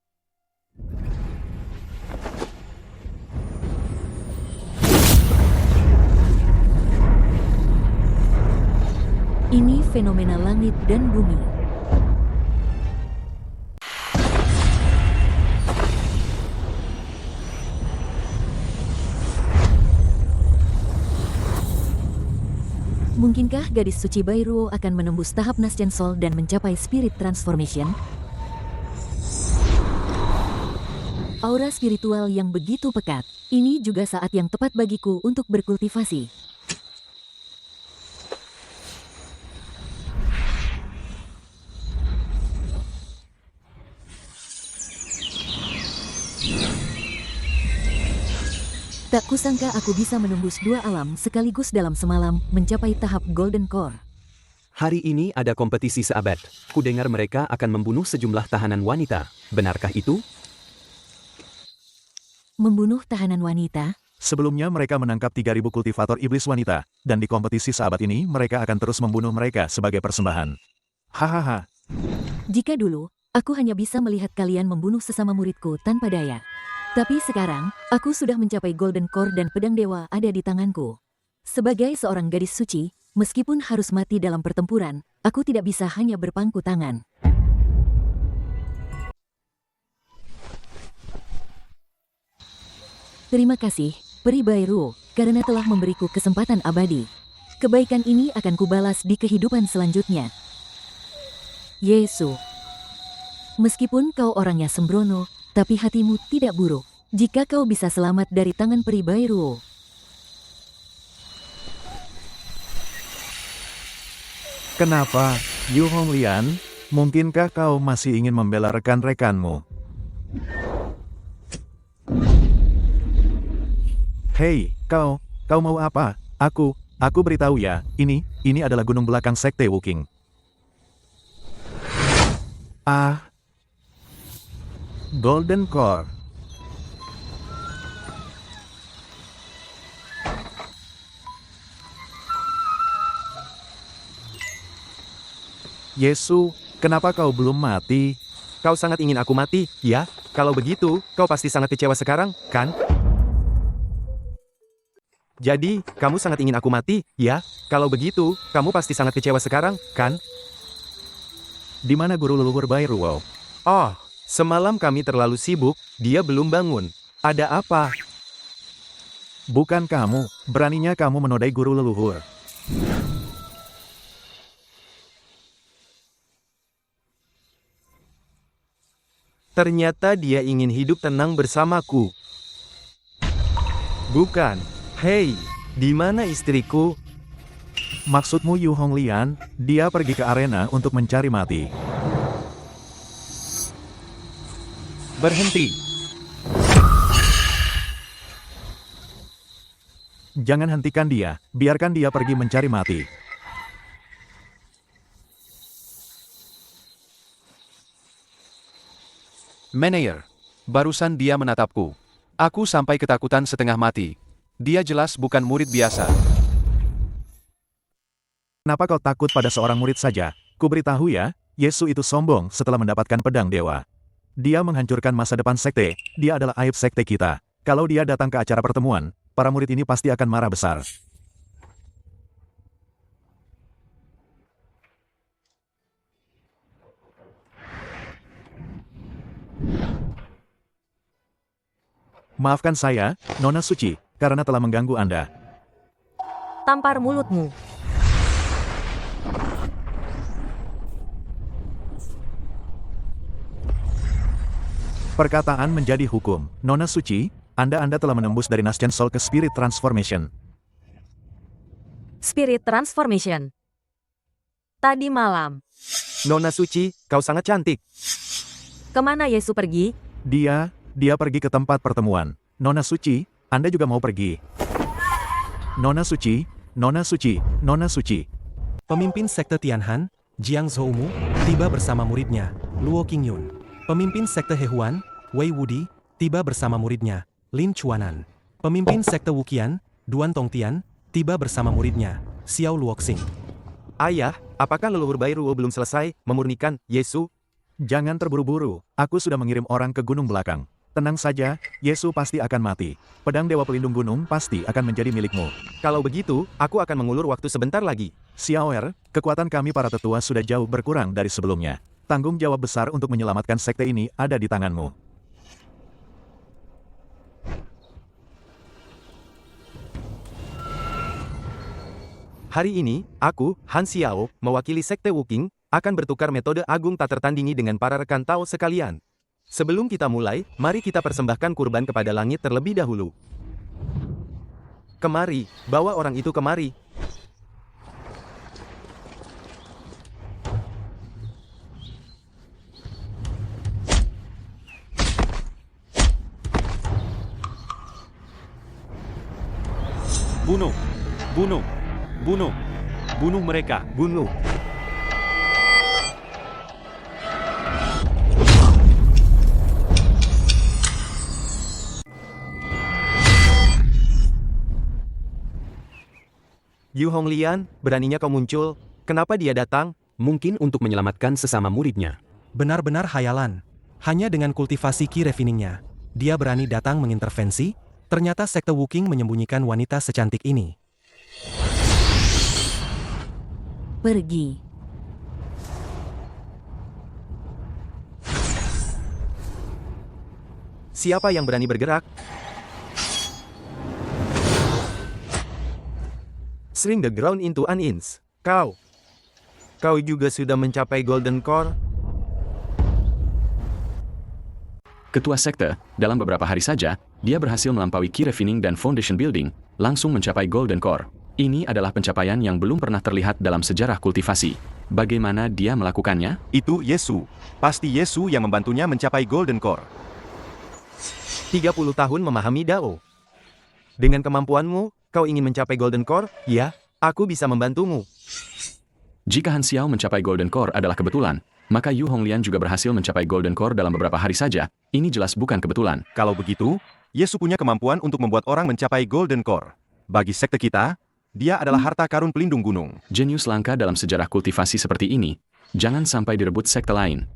Speaker 2: Ini fenomena langit dan bumi. Mungkinkah gadis suci Bairuo akan menembus tahap Nascian Soul dan mencapai Spirit Transformation? Aura spiritual yang begitu pekat, ini juga saat yang tepat bagiku untuk berkultivasi. Tak kusangka aku bisa menembus 2 alam sekaligus dalam semalam, mencapai tahap Golden Core.
Speaker 8: Hari ini ada kompetisi seabad. Kudengar mereka akan membunuh sejumlah tahanan wanita. Benarkah itu?
Speaker 2: Membunuh tahanan wanita?
Speaker 4: Sebelumnya mereka menangkap 3.000 kultivator iblis wanita, dan di kompetisi sahabat ini mereka akan terus membunuh mereka sebagai persembahan. Hahaha.
Speaker 2: Jika dulu, aku hanya bisa melihat kalian membunuh sesama muridku tanpa daya. Tapi sekarang, aku sudah mencapai Golden Core dan pedang dewa ada di tanganku. Sebagai seorang gadis suci, meskipun harus mati dalam pertempuran, aku tidak bisa hanya berpangku tangan. Terima kasih, Peri Bairuo, karena telah memberiku kesempatan abadi. Kebaikan ini akan kubalas di kehidupan selanjutnya. Yesu. Meskipun kau orangnya sembrono, tapi hatimu tidak buruk. Jika kau bisa selamat dari tangan Peri Bairuo.
Speaker 4: Kenapa, Yu Honglian? Mungkinkah kau masih ingin membela rekan-rekanmu? Hei, kau mau apa? Aku beritahu ya, ini adalah gunung belakang Sekte Wuking. Golden Core. Yesu, kenapa kau belum mati?
Speaker 1: Kau sangat ingin aku mati, ya? Kalau begitu, kau pasti sangat kecewa sekarang, kan? Jadi, kamu sangat ingin aku mati, ya? Kalau begitu, kamu pasti sangat kecewa sekarang, kan?
Speaker 4: Di mana guru leluhur Bairuo?
Speaker 1: Oh, semalam kami terlalu sibuk, dia belum bangun. Ada apa?
Speaker 4: Bukan kamu, beraninya kamu menodai guru leluhur.
Speaker 1: Ternyata dia ingin hidup tenang bersamaku. Bukan. Hei, di mana istriku?
Speaker 4: Maksudmu Yu Honglian, dia pergi ke arena untuk mencari mati.
Speaker 10: Berhenti.
Speaker 4: Jangan hentikan dia, biarkan dia pergi mencari mati.
Speaker 10: Meneer, barusan dia menatapku. Aku sampai ketakutan setengah mati. Dia jelas bukan murid biasa.
Speaker 4: Kenapa kau takut pada seorang murid saja? Kuberitahu ya, Yesu itu sombong setelah mendapatkan pedang dewa. Dia menghancurkan masa depan sekte, dia adalah aib sekte kita. Kalau dia datang ke acara pertemuan, para murid ini pasti akan marah besar. Maafkan saya, Nona Suci, karena telah mengganggu Anda.
Speaker 15: Tampar mulutmu.
Speaker 4: Perkataan menjadi hukum. Nona Suci, Anda telah menembus dari Nascent Soul ke Spirit Transformation.
Speaker 15: Spirit Transformation. Tadi malam.
Speaker 1: Nona Suci, kau sangat cantik.
Speaker 15: Kemana Yesu pergi?
Speaker 4: Dia pergi ke tempat pertemuan. Nona Suci, Anda juga mau pergi. Nona Suci, Nona Suci, Nona Suci.
Speaker 5: Pemimpin sekte Tianhan, Jiang Zhoumu, tiba bersama muridnya, Luo Qingyun. Pemimpin sekte Hehuan, Wei Wudi, tiba bersama muridnya, Lin Chuanan. Pemimpin sekte Wuqian, Duan Tongtian, tiba bersama muridnya, Xiao Luoxing.
Speaker 1: Ayah, apakah leluhur Bairuo belum selesai memurnikan Yesu?
Speaker 4: Jangan terburu-buru, aku sudah mengirim orang ke gunung belakang. Tenang saja, Yesu pasti akan mati. Pedang Dewa Pelindung Gunung pasti akan menjadi milikmu.
Speaker 1: Kalau begitu, aku akan mengulur waktu sebentar lagi.
Speaker 4: Xiaoer, kekuatan kami para tetua sudah jauh berkurang dari sebelumnya. Tanggung jawab besar untuk menyelamatkan sekte ini ada di tanganmu.
Speaker 1: Hari ini, aku, Han Xiao, mewakili Sekte Wuking, akan bertukar metode agung tak tertandingi dengan para rekan Tao sekalian. Sebelum kita mulai, mari kita persembahkan kurban kepada langit terlebih dahulu. Kemari, bawa orang itu kemari.
Speaker 10: Bunuh! Bunuh! Bunuh! Bunuh mereka!
Speaker 1: Bunuh! Yu Honglian, beraninya kau muncul. Kenapa dia datang?
Speaker 8: Mungkin untuk menyelamatkan sesama muridnya.
Speaker 5: Benar-benar hayalan. Hanya dengan kultivasi Qi Refiningnya, dia berani datang mengintervensi. Ternyata sekte Wuking menyembunyikan wanita secantik ini.
Speaker 2: Pergi.
Speaker 1: Siapa yang berani bergerak? Shrink the ground into an inch. Kau juga sudah mencapai Golden Core?
Speaker 11: Ketua sekte, dalam beberapa hari saja, dia berhasil melampaui Qi Refining dan Foundation Building, langsung mencapai Golden Core. Ini adalah pencapaian yang belum pernah terlihat dalam sejarah kultivasi. Bagaimana dia melakukannya?
Speaker 10: Itu Yesu. Pasti Yesu yang membantunya mencapai Golden Core.
Speaker 1: 30 tahun memahami Dao. Dengan kemampuanmu, kau ingin mencapai Golden Core? Ya, aku bisa membantumu.
Speaker 11: Jika Han Xiao mencapai Golden Core adalah kebetulan, Maka Yu Honglian juga berhasil mencapai Golden Core dalam beberapa hari saja. Ini jelas bukan kebetulan.
Speaker 10: Kalau begitu, Yesu punya kemampuan untuk membuat orang mencapai Golden Core. Bagi sekte kita, dia adalah harta karun pelindung gunung.
Speaker 11: Jenius langka dalam sejarah kultivasi seperti ini. Jangan sampai direbut sekte lain.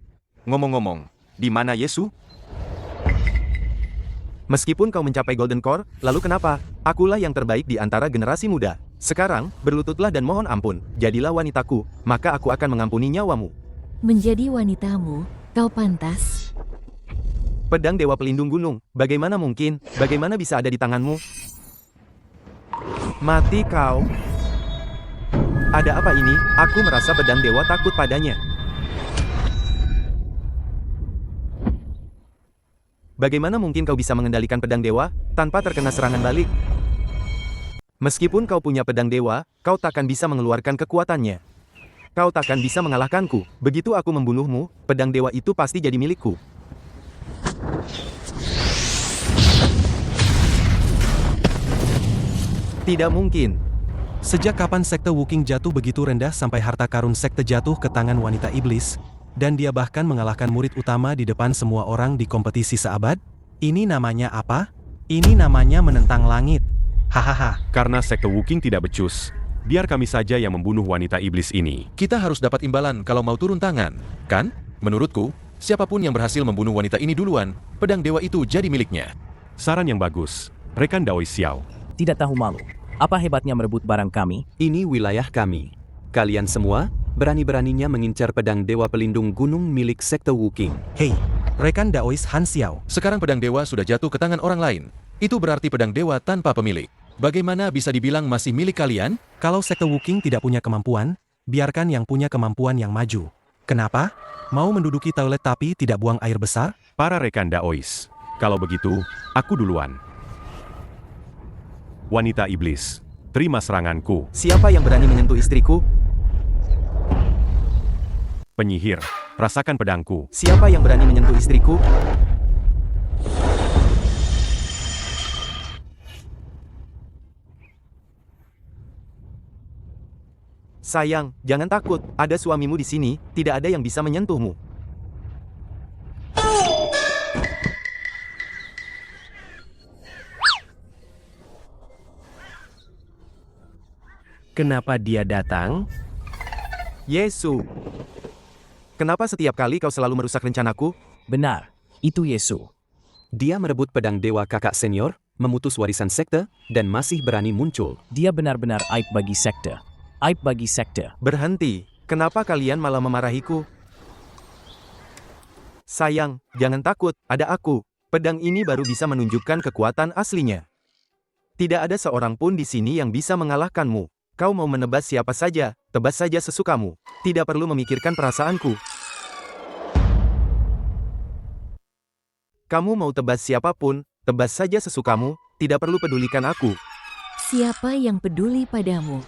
Speaker 10: Ngomong-ngomong, di mana Yesu?
Speaker 1: Meskipun kau mencapai Golden Core, lalu kenapa? Akulah yang terbaik di antara generasi muda. Sekarang, berlututlah dan mohon ampun. Jadilah wanitaku, maka aku akan mengampuni nyawamu.
Speaker 2: Menjadi wanitamu, kau pantas.
Speaker 1: Pedang Dewa Pelindung Gunung, bagaimana mungkin? Bagaimana bisa ada di tanganmu? Mati kau. Ada apa ini? Aku merasa pedang dewa takut padanya. Bagaimana mungkin kau bisa mengendalikan pedang dewa tanpa terkena serangan balik? Meskipun kau punya pedang dewa, kau takkan bisa mengeluarkan kekuatannya. Kau takkan bisa mengalahkanku. Begitu aku membunuhmu, pedang dewa itu pasti jadi milikku. Tidak mungkin.
Speaker 5: Sejak kapan sekte Wuking jatuh begitu rendah sampai harta karun sekte jatuh ke tangan wanita iblis, dan dia bahkan mengalahkan murid utama di depan semua orang di kompetisi seabad? Ini namanya apa? Ini namanya menentang langit. Hahaha.
Speaker 9: Karena sekte Wuking tidak becus, biar kami saja yang membunuh wanita iblis ini.
Speaker 16: Kita harus dapat imbalan kalau mau turun tangan, kan? Menurutku, siapapun yang berhasil membunuh wanita ini duluan, pedang dewa itu jadi miliknya.
Speaker 9: Saran yang bagus, rekan Daoi Xiao.
Speaker 6: Tidak tahu malu. Apa hebatnya merebut barang kami?
Speaker 8: Ini wilayah kami. Kalian semua berani-beraninya mengincar pedang dewa pelindung gunung milik sekte Wuking.
Speaker 5: Hei, rekan Daois Han Xiao.
Speaker 16: Sekarang pedang dewa sudah jatuh ke tangan orang lain. Itu berarti pedang dewa tanpa pemilik. Bagaimana bisa dibilang masih milik kalian?
Speaker 5: Kalau sekte Wuking tidak punya kemampuan, biarkan yang punya kemampuan yang maju. Kenapa? Mau menduduki toilet tapi tidak buang air besar?
Speaker 9: Para rekan Daois, kalau begitu, aku duluan. Wanita iblis, terima seranganku.
Speaker 1: Siapa yang berani menyentuh istriku?
Speaker 9: Penyihir, rasakan pedangku.
Speaker 1: Siapa yang berani menyentuh istriku? Sayang, jangan takut. Ada suamimu di sini, tidak ada yang bisa menyentuhmu.
Speaker 5: Kenapa dia datang?
Speaker 1: Yesu. Kenapa setiap kali kau selalu merusak rencanaku?
Speaker 6: Benar, itu Yesu.
Speaker 8: Dia merebut pedang dewa kakak senior, memutus warisan sekte, dan masih berani muncul.
Speaker 6: Dia benar-benar aib bagi sekte. Aib bagi sekte.
Speaker 1: Berhenti. Kenapa kalian malah memarahiku? Sayang, jangan takut, ada aku. Pedang ini baru bisa menunjukkan kekuatan aslinya. Tidak ada seorang pun di sini yang bisa mengalahkanmu. Kau mau menebas siapa saja, tebas saja sesukamu. Tidak perlu memikirkan perasaanku. Kamu mau tebas siapapun, tebas saja sesukamu, tidak perlu pedulikan aku.
Speaker 2: Siapa yang peduli padamu?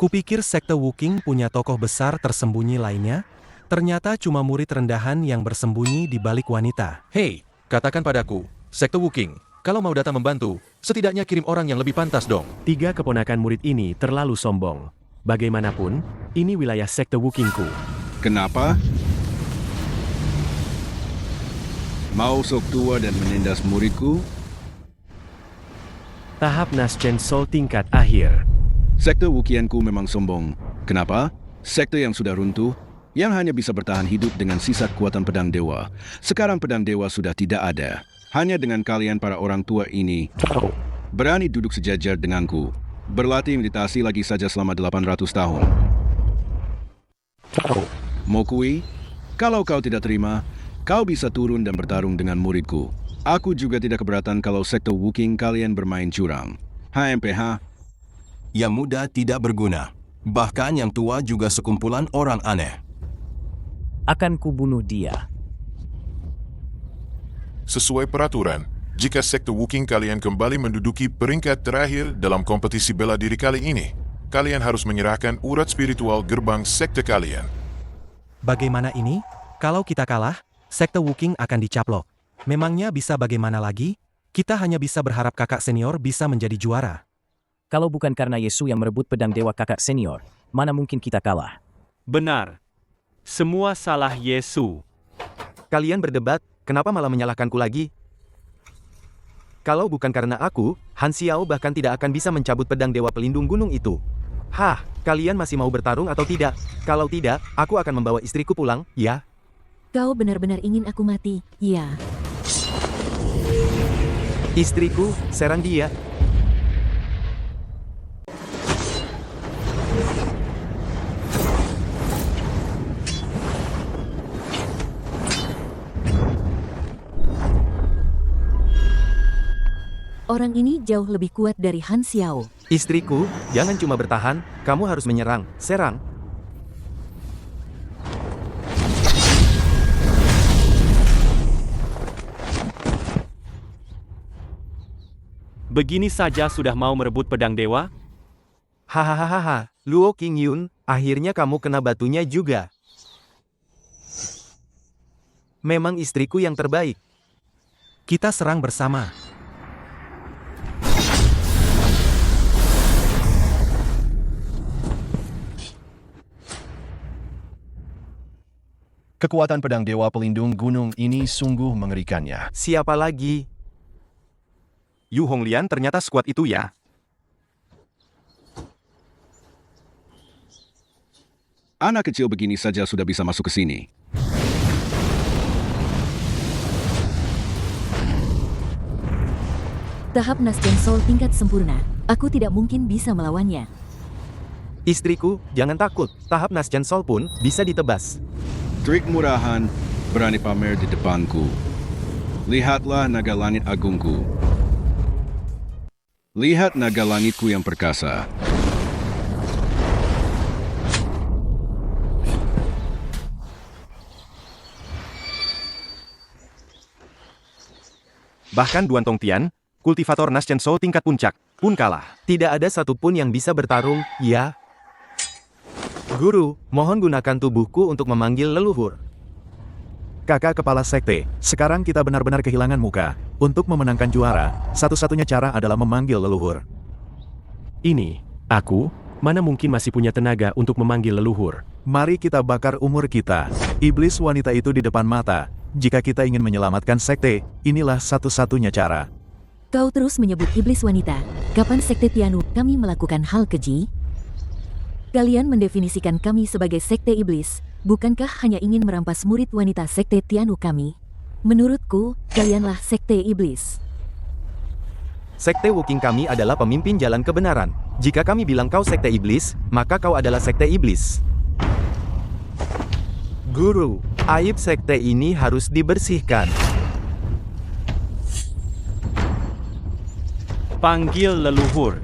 Speaker 5: Kupikir sekte Wuking punya tokoh besar tersembunyi lainnya, ternyata cuma murid rendahan yang bersembunyi di balik wanita.
Speaker 16: Hei, katakan padaku, sekte Wuking, kalau mau datang membantu, setidaknya kirim orang yang lebih pantas dong.
Speaker 9: 3 keponakan murid ini terlalu sombong. Bagaimanapun, ini wilayah sekte Wukingku.
Speaker 17: Kenapa? Mau sok tua dan menindas muridku?
Speaker 9: Tahap Naschen Soul tingkat akhir.
Speaker 17: Sekte Wukianku memang sombong. Kenapa? Sekte yang sudah runtuh, yang hanya bisa bertahan hidup dengan sisa kekuatan pedang dewa. Sekarang pedang dewa sudah tidak ada. Hanya dengan kalian para orang tua ini berani duduk sejajar denganku. Berlatih meditasi lagi saja selama 800 tahun. Mokui, kalau kau tidak terima, kau bisa turun dan bertarung dengan muridku. Aku juga tidak keberatan kalau sekte Wuking kalian bermain curang. HMPH.
Speaker 18: Yang muda tidak berguna. Bahkan yang tua juga sekumpulan orang aneh.
Speaker 6: Akan kubunuh dia.
Speaker 19: Sesuai peraturan, jika sekte Wuking kalian kembali menduduki peringkat terakhir dalam kompetisi bela diri kali ini, kalian harus menyerahkan urat spiritual gerbang sekte kalian.
Speaker 5: Bagaimana ini? Kalau kita kalah, sekte Wuking akan dicaplok. Memangnya bisa bagaimana lagi? Kita hanya bisa berharap kakak senior bisa menjadi juara.
Speaker 6: Kalau bukan karena Yesu yang merebut pedang dewa kakak senior, mana mungkin kita kalah?
Speaker 20: Benar. Semua salah Yesu.
Speaker 1: Kalian berdebat, kenapa malah menyalahkanku lagi? Kalau bukan karena aku, Han Xiao bahkan tidak akan bisa mencabut pedang dewa pelindung gunung itu. Hah, kalian masih mau bertarung atau tidak? Kalau tidak, aku akan membawa istriku pulang, ya?
Speaker 2: Kau benar-benar ingin aku mati, ya.
Speaker 1: Istriku, serang dia.
Speaker 2: Orang ini jauh lebih kuat dari Han Xiao.
Speaker 1: Istriku, jangan cuma bertahan, kamu harus menyerang, serang.
Speaker 20: Begini saja sudah mau merebut pedang dewa?
Speaker 1: Hahaha, Luo Qingyun, akhirnya kamu kena batunya juga. Memang istriku yang terbaik.
Speaker 5: Kita serang bersama.
Speaker 12: Kekuatan pedang dewa pelindung gunung ini sungguh mengerikannya.
Speaker 1: Siapa lagi?
Speaker 10: Yu Honglian ternyata sekuat itu ya.
Speaker 17: Anak kecil begini saja sudah bisa masuk ke sini.
Speaker 2: Tahap Nasjen Soul tingkat sempurna. Aku tidak mungkin bisa melawannya.
Speaker 1: Istriku, jangan takut. Tahap Nasjen Soul pun bisa ditebas.
Speaker 17: Trik murahan berani pamer di depanku. Lihatlah naga langit agungku. Lihat naga langitku yang perkasa.
Speaker 10: Bahkan Duan Tongtian, kultivator Nasjen Soul tingkat puncak, pun kalah.
Speaker 1: Tidak ada satupun yang bisa bertarung, ya? Guru, mohon gunakan tubuhku untuk memanggil leluhur.
Speaker 4: Kakak kepala sekte, sekarang kita benar-benar kehilangan muka. Untuk memenangkan juara, satu-satunya cara adalah memanggil leluhur.
Speaker 9: Ini, aku, mana mungkin masih punya tenaga untuk memanggil leluhur.
Speaker 4: Mari kita bakar umur kita. Iblis wanita itu di depan mata. Jika kita ingin menyelamatkan sekte, inilah satu-satunya cara.
Speaker 2: Kau terus menyebut iblis wanita. Kapan sekte Tianu kami melakukan hal keji? Kalian mendefinisikan kami sebagai sekte iblis, bukankah hanya ingin merampas murid wanita sekte Tianu kami? Menurutku, kalianlah sekte iblis.
Speaker 1: Sekte Woking kami adalah pemimpin jalan kebenaran. Jika kami bilang kau sekte iblis, maka kau adalah sekte iblis. Guru, aib sekte ini harus dibersihkan.
Speaker 20: Panggil leluhur.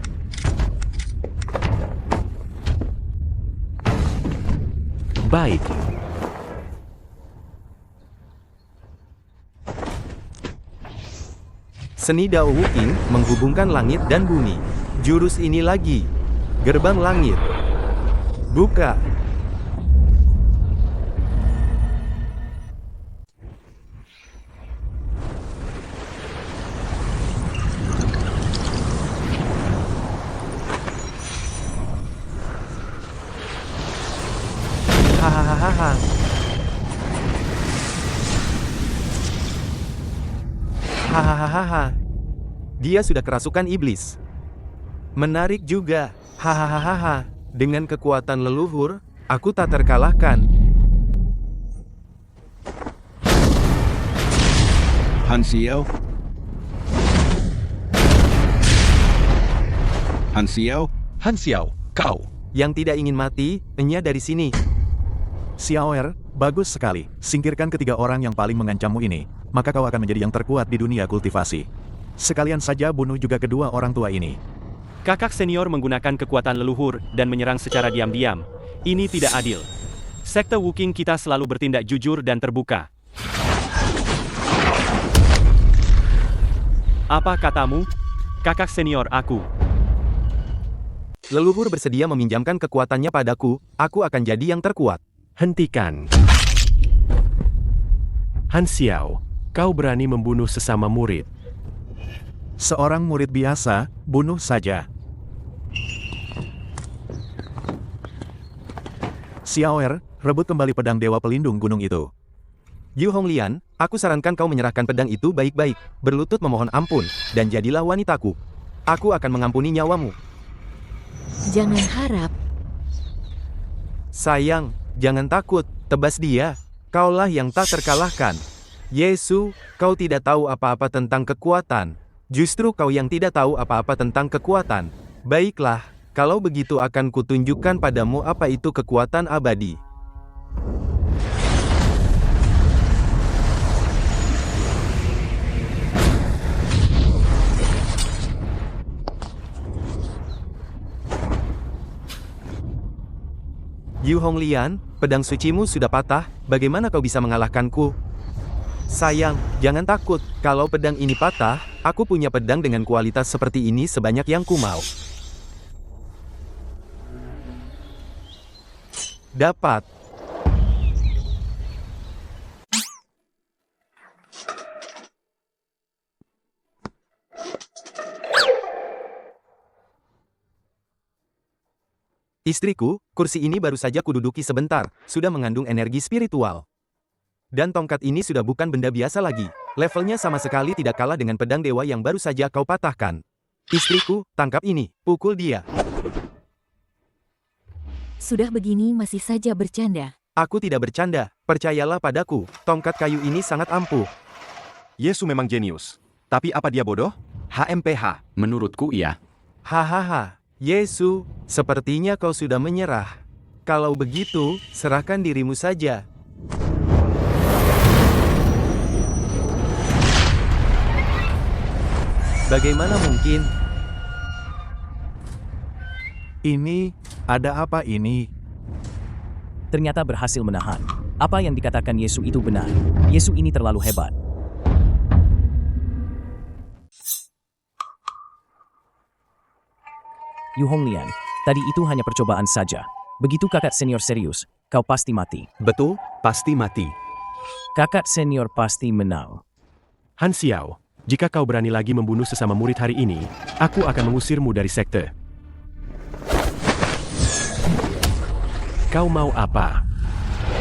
Speaker 9: Baik.
Speaker 1: Seni Dao Wuking menghubungkan langit dan bumi. Jurus ini lagi. Gerbang langit. Buka. Hahaha. Hahaha. Dia sudah kerasukan iblis. Menarik juga. Hahaha. Dengan kekuatan leluhur, aku tak terkalahkan.
Speaker 17: Han Xiao? Han Xiao?
Speaker 16: Han Xiao, kau.
Speaker 1: Yang tidak ingin mati, enya dari sini.
Speaker 4: Xiaoer, bagus sekali. Singkirkan ketiga orang yang paling mengancammu ini, maka kau akan menjadi yang terkuat di dunia kultivasi. Sekalian saja bunuh juga kedua orang tua ini.
Speaker 20: Kakak senior menggunakan kekuatan leluhur dan menyerang secara diam-diam. Ini tidak adil. Sekte Woking kita selalu bertindak jujur dan terbuka. Apa katamu, kakak senior aku?
Speaker 1: Leluhur bersedia meminjamkan kekuatannya padaku, aku akan jadi yang terkuat.
Speaker 9: Hentikan. Han Xiao, Kau berani membunuh sesama murid.
Speaker 4: Seorang murid biasa, bunuh saja. Xiaoer, rebut kembali pedang Dewa Pelindung Gunung itu.
Speaker 1: Yu Honglian, aku sarankan kau menyerahkan pedang itu baik-baik, berlutut memohon ampun, dan jadilah wanitaku. Aku akan mengampuni nyawamu.
Speaker 2: Jangan harap.
Speaker 1: Sayang, jangan takut, tebas dia. Kaulah yang tak terkalahkan. Yesu, kau tidak tahu apa-apa tentang kekuatan. Justru kau yang tidak tahu apa-apa tentang kekuatan. Baiklah, kalau begitu akan kutunjukkan padamu apa itu kekuatan abadi. Yu Honglian, pedang sucimu sudah patah, bagaimana kau bisa mengalahkanku? Sayang, jangan takut, kalau pedang ini patah, aku punya pedang dengan kualitas seperti ini sebanyak yang ku mau. Dapat. Istriku, kursi ini baru saja kududuki sebentar, sudah mengandung energi spiritual. Dan tongkat ini sudah bukan benda biasa lagi. Levelnya sama sekali tidak kalah dengan pedang dewa yang baru saja kau patahkan. Istriku, tangkap ini, pukul dia.
Speaker 2: Sudah begini masih saja bercanda.
Speaker 1: Aku tidak bercanda, percayalah padaku, tongkat kayu ini sangat ampuh.
Speaker 10: Yesu memang jenius. Tapi apa dia bodoh? HMPH.
Speaker 11: Menurutku iya.
Speaker 1: Hahaha, Yesu, sepertinya kau sudah menyerah. Kalau begitu, serahkan dirimu saja. Bagaimana mungkin?
Speaker 4: Ini, ada apa ini?
Speaker 6: Ternyata berhasil menahan. Apa yang dikatakan Yesu itu benar. Yesu ini terlalu hebat. Yu Honglian, tadi itu hanya percobaan saja. Begitu kakak senior serius, kau pasti mati.
Speaker 8: Betul, pasti mati.
Speaker 6: Kakak senior pasti menang.
Speaker 9: Han Xiao, jika kau berani lagi membunuh sesama murid hari ini, aku akan mengusirmu dari sekte. Kau mau apa?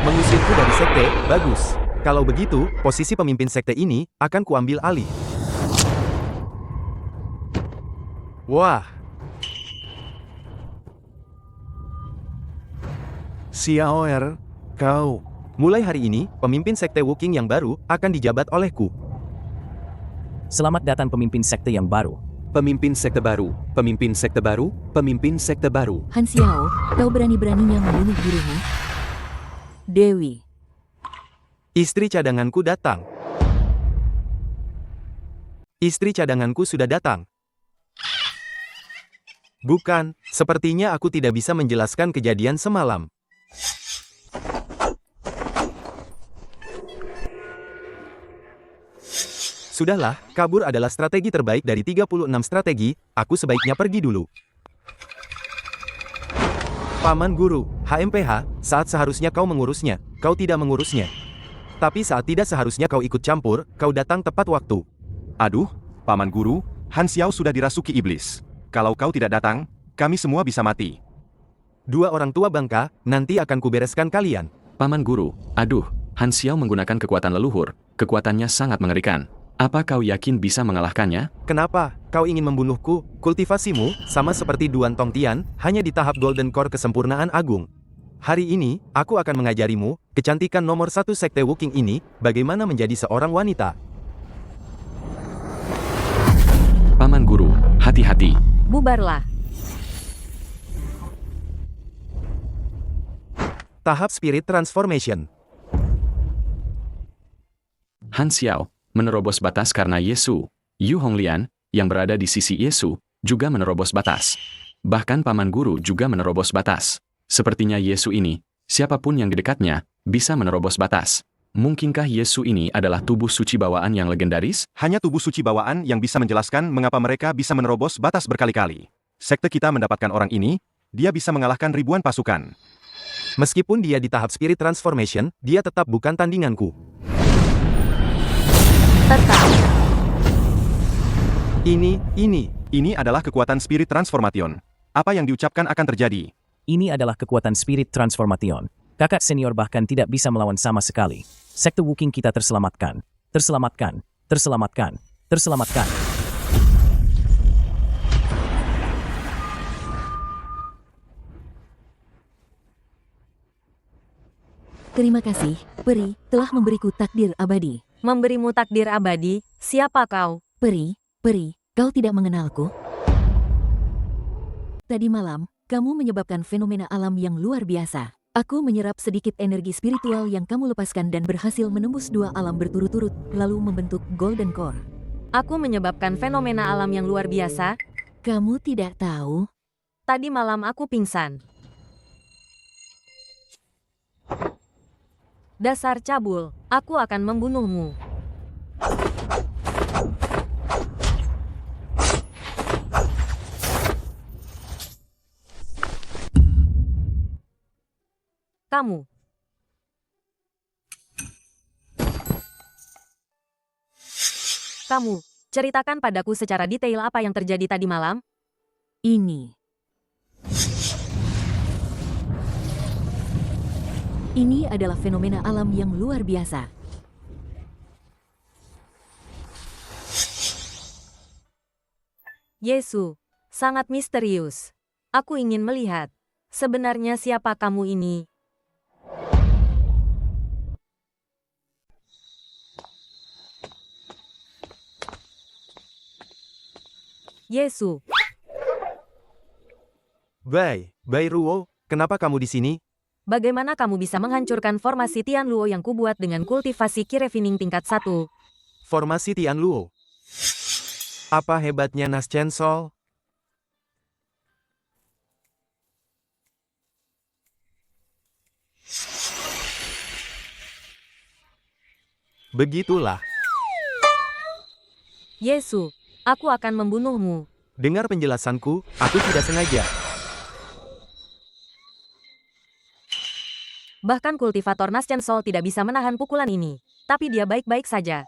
Speaker 1: Mengusirku dari sekte, bagus. Kalau begitu, posisi pemimpin sekte ini akan kuambil alih. Wah.
Speaker 4: Xiaoer, kau.
Speaker 1: Mulai hari ini, pemimpin sekte Wuking yang baru akan dijabat olehku.
Speaker 6: Selamat datang pemimpin sekte yang baru.
Speaker 8: Pemimpin sekte baru, pemimpin sekte baru, pemimpin sekte baru.
Speaker 2: Han Xiao, kau berani-beraninya membunuh gurumu? Dewi.
Speaker 1: Istri cadanganku datang. Istri cadanganku sudah datang. Bukan, sepertinya aku tidak bisa menjelaskan kejadian semalam. Sudahlah, kabur adalah strategi terbaik dari 36 strategi, aku sebaiknya pergi dulu. Paman Guru, HMPH, saat seharusnya kau mengurusnya, kau tidak mengurusnya. Tapi saat tidak seharusnya kau ikut campur, kau datang tepat waktu.
Speaker 10: Aduh, Paman Guru, Han Xiao sudah dirasuki iblis. Kalau kau tidak datang, kami semua bisa mati.
Speaker 1: Dua orang tua bangka, nanti akan kubereskan kalian.
Speaker 11: Paman Guru, aduh, Han Xiao menggunakan kekuatan leluhur, kekuatannya sangat mengerikan. Apa kau yakin bisa mengalahkannya?
Speaker 1: Kenapa? Kau ingin membunuhku? Kultivasimu, sama seperti Duan Tongtian, hanya di tahap Golden Core kesempurnaan agung. Hari ini, aku akan mengajarimu, kecantikan nomor 1 sekte Wuking ini, bagaimana menjadi seorang wanita.
Speaker 11: Paman Guru, hati-hati.
Speaker 15: Bubarlah.
Speaker 1: Tahap Spirit Transformation.
Speaker 11: Han Xiao menerobos batas karena Yesu. Yu Honglian, yang berada di sisi Yesu, juga menerobos batas. Bahkan Paman Guru juga menerobos batas. Sepertinya Yesu ini, siapapun yang di dekatnya, bisa menerobos batas. Mungkinkah Yesu ini adalah tubuh suci bawaan yang legendaris?
Speaker 10: Hanya tubuh suci bawaan yang bisa menjelaskan mengapa mereka bisa menerobos batas berkali-kali. Sekte kita mendapatkan orang ini, dia bisa mengalahkan ribuan pasukan.
Speaker 1: Meskipun dia di tahap Spirit Transformation, dia tetap bukan tandinganku.
Speaker 15: Tetap.
Speaker 10: Ini adalah kekuatan spirit transformation. Apa yang diucapkan akan terjadi?
Speaker 6: Ini adalah kekuatan spirit transformation. Kakak senior bahkan tidak bisa melawan sama sekali. Sekte Wookiee kita terselamatkan. Terselamatkan. Terselamatkan. Terselamatkan.
Speaker 2: Terima kasih, peri, telah memberiku takdir abadi.
Speaker 15: Memberimu takdir abadi? Siapa kau?
Speaker 2: Peri, kau tidak mengenalku? Tadi malam, kamu menyebabkan fenomena alam yang luar biasa. Aku menyerap sedikit energi spiritual yang kamu lepaskan dan berhasil menembus 2 alam berturut-turut, lalu membentuk Golden Core.
Speaker 15: Aku menyebabkan fenomena alam yang luar biasa?
Speaker 2: Kamu tidak tahu?
Speaker 15: Tadi malam aku pingsan. Dasar cabul, aku akan membunuhmu. Kamu, ceritakan padaku secara detail apa yang terjadi tadi malam?
Speaker 2: Ini adalah fenomena alam yang luar biasa.
Speaker 15: Yesus, sangat misterius. Aku ingin melihat. Sebenarnya siapa kamu ini? Yesus.
Speaker 1: Bai Ruo, kenapa kamu di sini?
Speaker 15: Bagaimana kamu bisa menghancurkan formasi Tian Luo yang kubuat dengan kultivasi Qi Refining tingkat 1?
Speaker 1: Formasi Tian Luo. Apa hebatnya Nas Chen Sol? Begitulah.
Speaker 15: Yesus, aku akan membunuhmu.
Speaker 1: Dengar penjelasanku, aku tidak sengaja.
Speaker 15: Bahkan kultivator Nas Chen Sol tidak bisa menahan pukulan ini. Tapi dia baik-baik saja.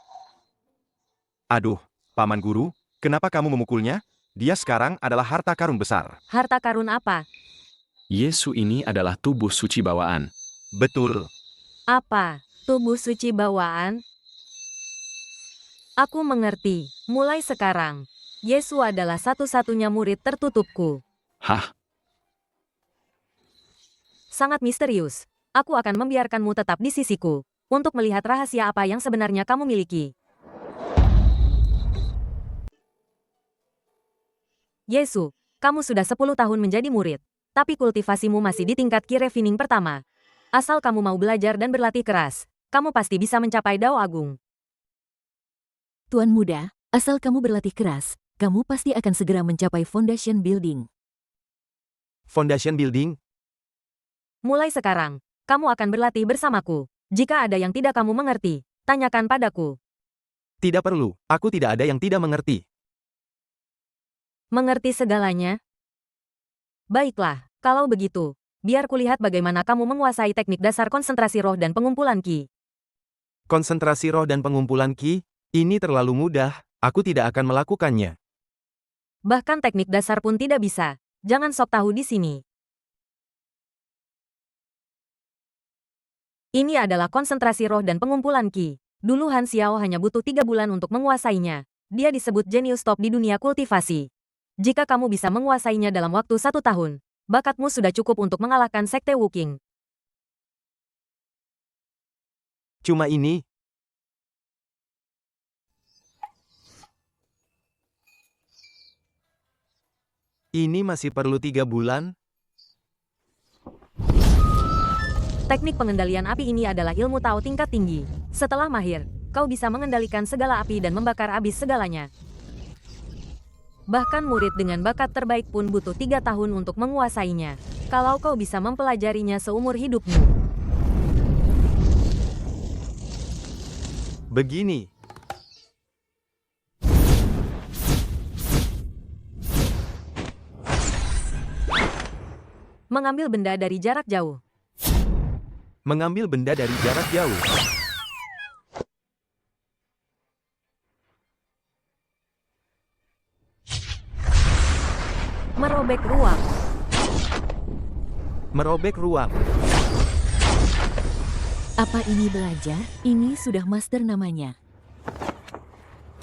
Speaker 10: Aduh, Paman Guru, kenapa kamu memukulnya? Dia sekarang adalah harta karun besar.
Speaker 15: Harta karun apa?
Speaker 11: Yesus ini adalah tubuh suci bawaan.
Speaker 10: Betul.
Speaker 15: Apa? Tubuh suci bawaan? Aku mengerti. Mulai sekarang, Yesus adalah satu-satunya murid tertutupku.
Speaker 11: Hah?
Speaker 15: Sangat misterius. Aku akan membiarkanmu tetap di sisiku untuk melihat rahasia apa yang sebenarnya kamu miliki. Yesus, kamu sudah 10 tahun menjadi murid, tapi kultivasimu masih di tingkat Qi Refining pertama. Asal kamu mau belajar dan berlatih keras, kamu pasti bisa mencapai Dao Agung.
Speaker 2: Tuan muda, asal kamu berlatih keras, kamu pasti akan segera mencapai Foundation Building.
Speaker 1: Foundation Building?
Speaker 15: Mulai sekarang, kamu akan berlatih bersamaku. Jika ada yang tidak kamu mengerti, tanyakan padaku.
Speaker 1: Tidak perlu, aku tidak ada yang tidak mengerti.
Speaker 15: Mengerti segalanya? Baiklah, kalau begitu, biar kulihat bagaimana kamu menguasai teknik dasar konsentrasi roh dan pengumpulan Qi.
Speaker 1: Konsentrasi roh dan pengumpulan Qi? Ini terlalu mudah, aku tidak akan melakukannya.
Speaker 15: Bahkan teknik dasar pun tidak bisa. Jangan sok tahu di sini. Ini adalah konsentrasi roh dan pengumpulan Qi. Dulu Han Xiao hanya butuh 3 bulan untuk menguasainya. Dia disebut jenius top di dunia kultivasi. Jika kamu bisa menguasainya dalam waktu 1 tahun, bakatmu sudah cukup untuk mengalahkan Sekte Wookiee.
Speaker 1: Cuma ini. Ini masih perlu 3 bulan?
Speaker 15: Teknik pengendalian api ini adalah ilmu Tao tingkat tinggi. Setelah mahir, kau bisa mengendalikan segala api dan membakar habis segalanya. Bahkan murid dengan bakat terbaik pun butuh 3 tahun untuk menguasainya. Kalau kau bisa mempelajarinya seumur hidupmu.
Speaker 1: Begini.
Speaker 15: Mengambil benda dari jarak jauh.
Speaker 1: Mengambil benda dari jarak jauh.
Speaker 15: Merobek ruang.
Speaker 1: Merobek ruang.
Speaker 2: Apa ini belajar? Ini sudah master namanya.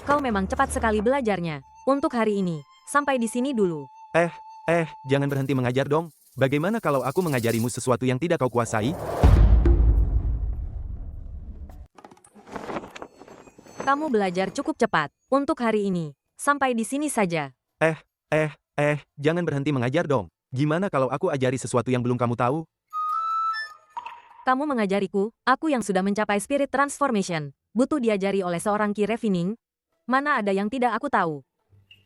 Speaker 15: Kau memang cepat sekali belajarnya. Untuk hari ini, sampai di sini dulu.
Speaker 1: Jangan berhenti mengajar dong. Bagaimana kalau aku mengajarimu sesuatu yang tidak kau kuasai?
Speaker 15: Kamu belajar cukup cepat. Untuk hari ini, sampai di sini saja.
Speaker 1: Jangan berhenti mengajar dong. Gimana kalau aku ajari sesuatu yang belum kamu tahu?
Speaker 15: Kamu mengajariku, aku yang sudah mencapai spirit transformation. Butuh diajari oleh seorang Ki Refining? Mana ada yang tidak aku tahu?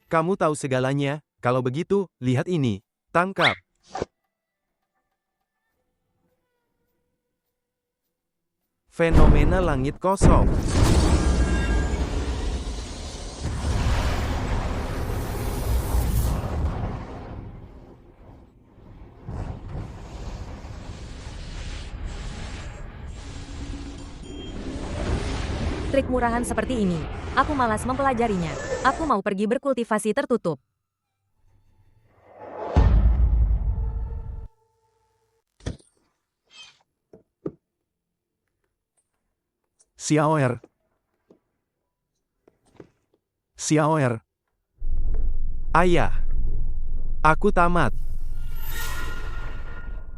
Speaker 1: Kamu tahu segalanya. Kalau begitu, lihat ini. Tangkap. Fenomena langit kosong.
Speaker 15: Trik murahan seperti ini, aku malas mempelajarinya. Aku mau pergi berkultivasi tertutup.
Speaker 4: Xiaoer.
Speaker 1: Ayah. Aku tamat.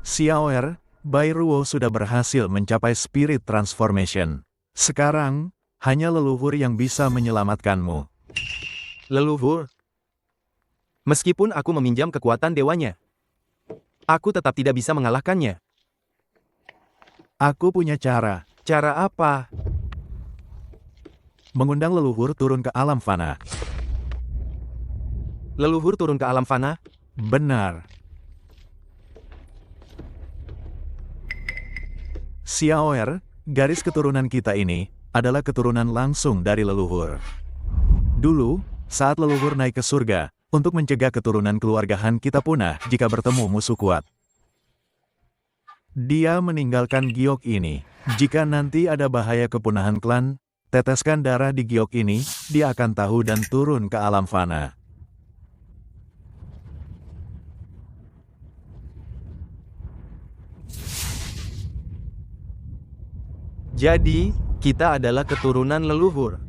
Speaker 4: Xiaoer, Bairuo sudah berhasil mencapai spirit transformation. Sekarang, hanya leluhur yang bisa menyelamatkanmu.
Speaker 1: Leluhur? Meskipun aku meminjam kekuatan dewanya, aku tetap tidak bisa mengalahkannya.
Speaker 4: Aku punya cara.
Speaker 1: Cara apa?
Speaker 4: Mengundang leluhur turun ke alam fana.
Speaker 1: Leluhur turun ke alam fana?
Speaker 4: Benar. Xiaoer, garis keturunan kita ini adalah keturunan langsung dari leluhur. Dulu, saat leluhur naik ke surga, untuk mencegah keturunan keluarga Han kita punah jika bertemu musuh kuat. Dia meninggalkan giok ini. Jika nanti ada bahaya kepunahan klan, teteskan darah di giok ini, dia akan tahu dan turun ke alam fana.
Speaker 1: Jadi, kita adalah keturunan leluhur.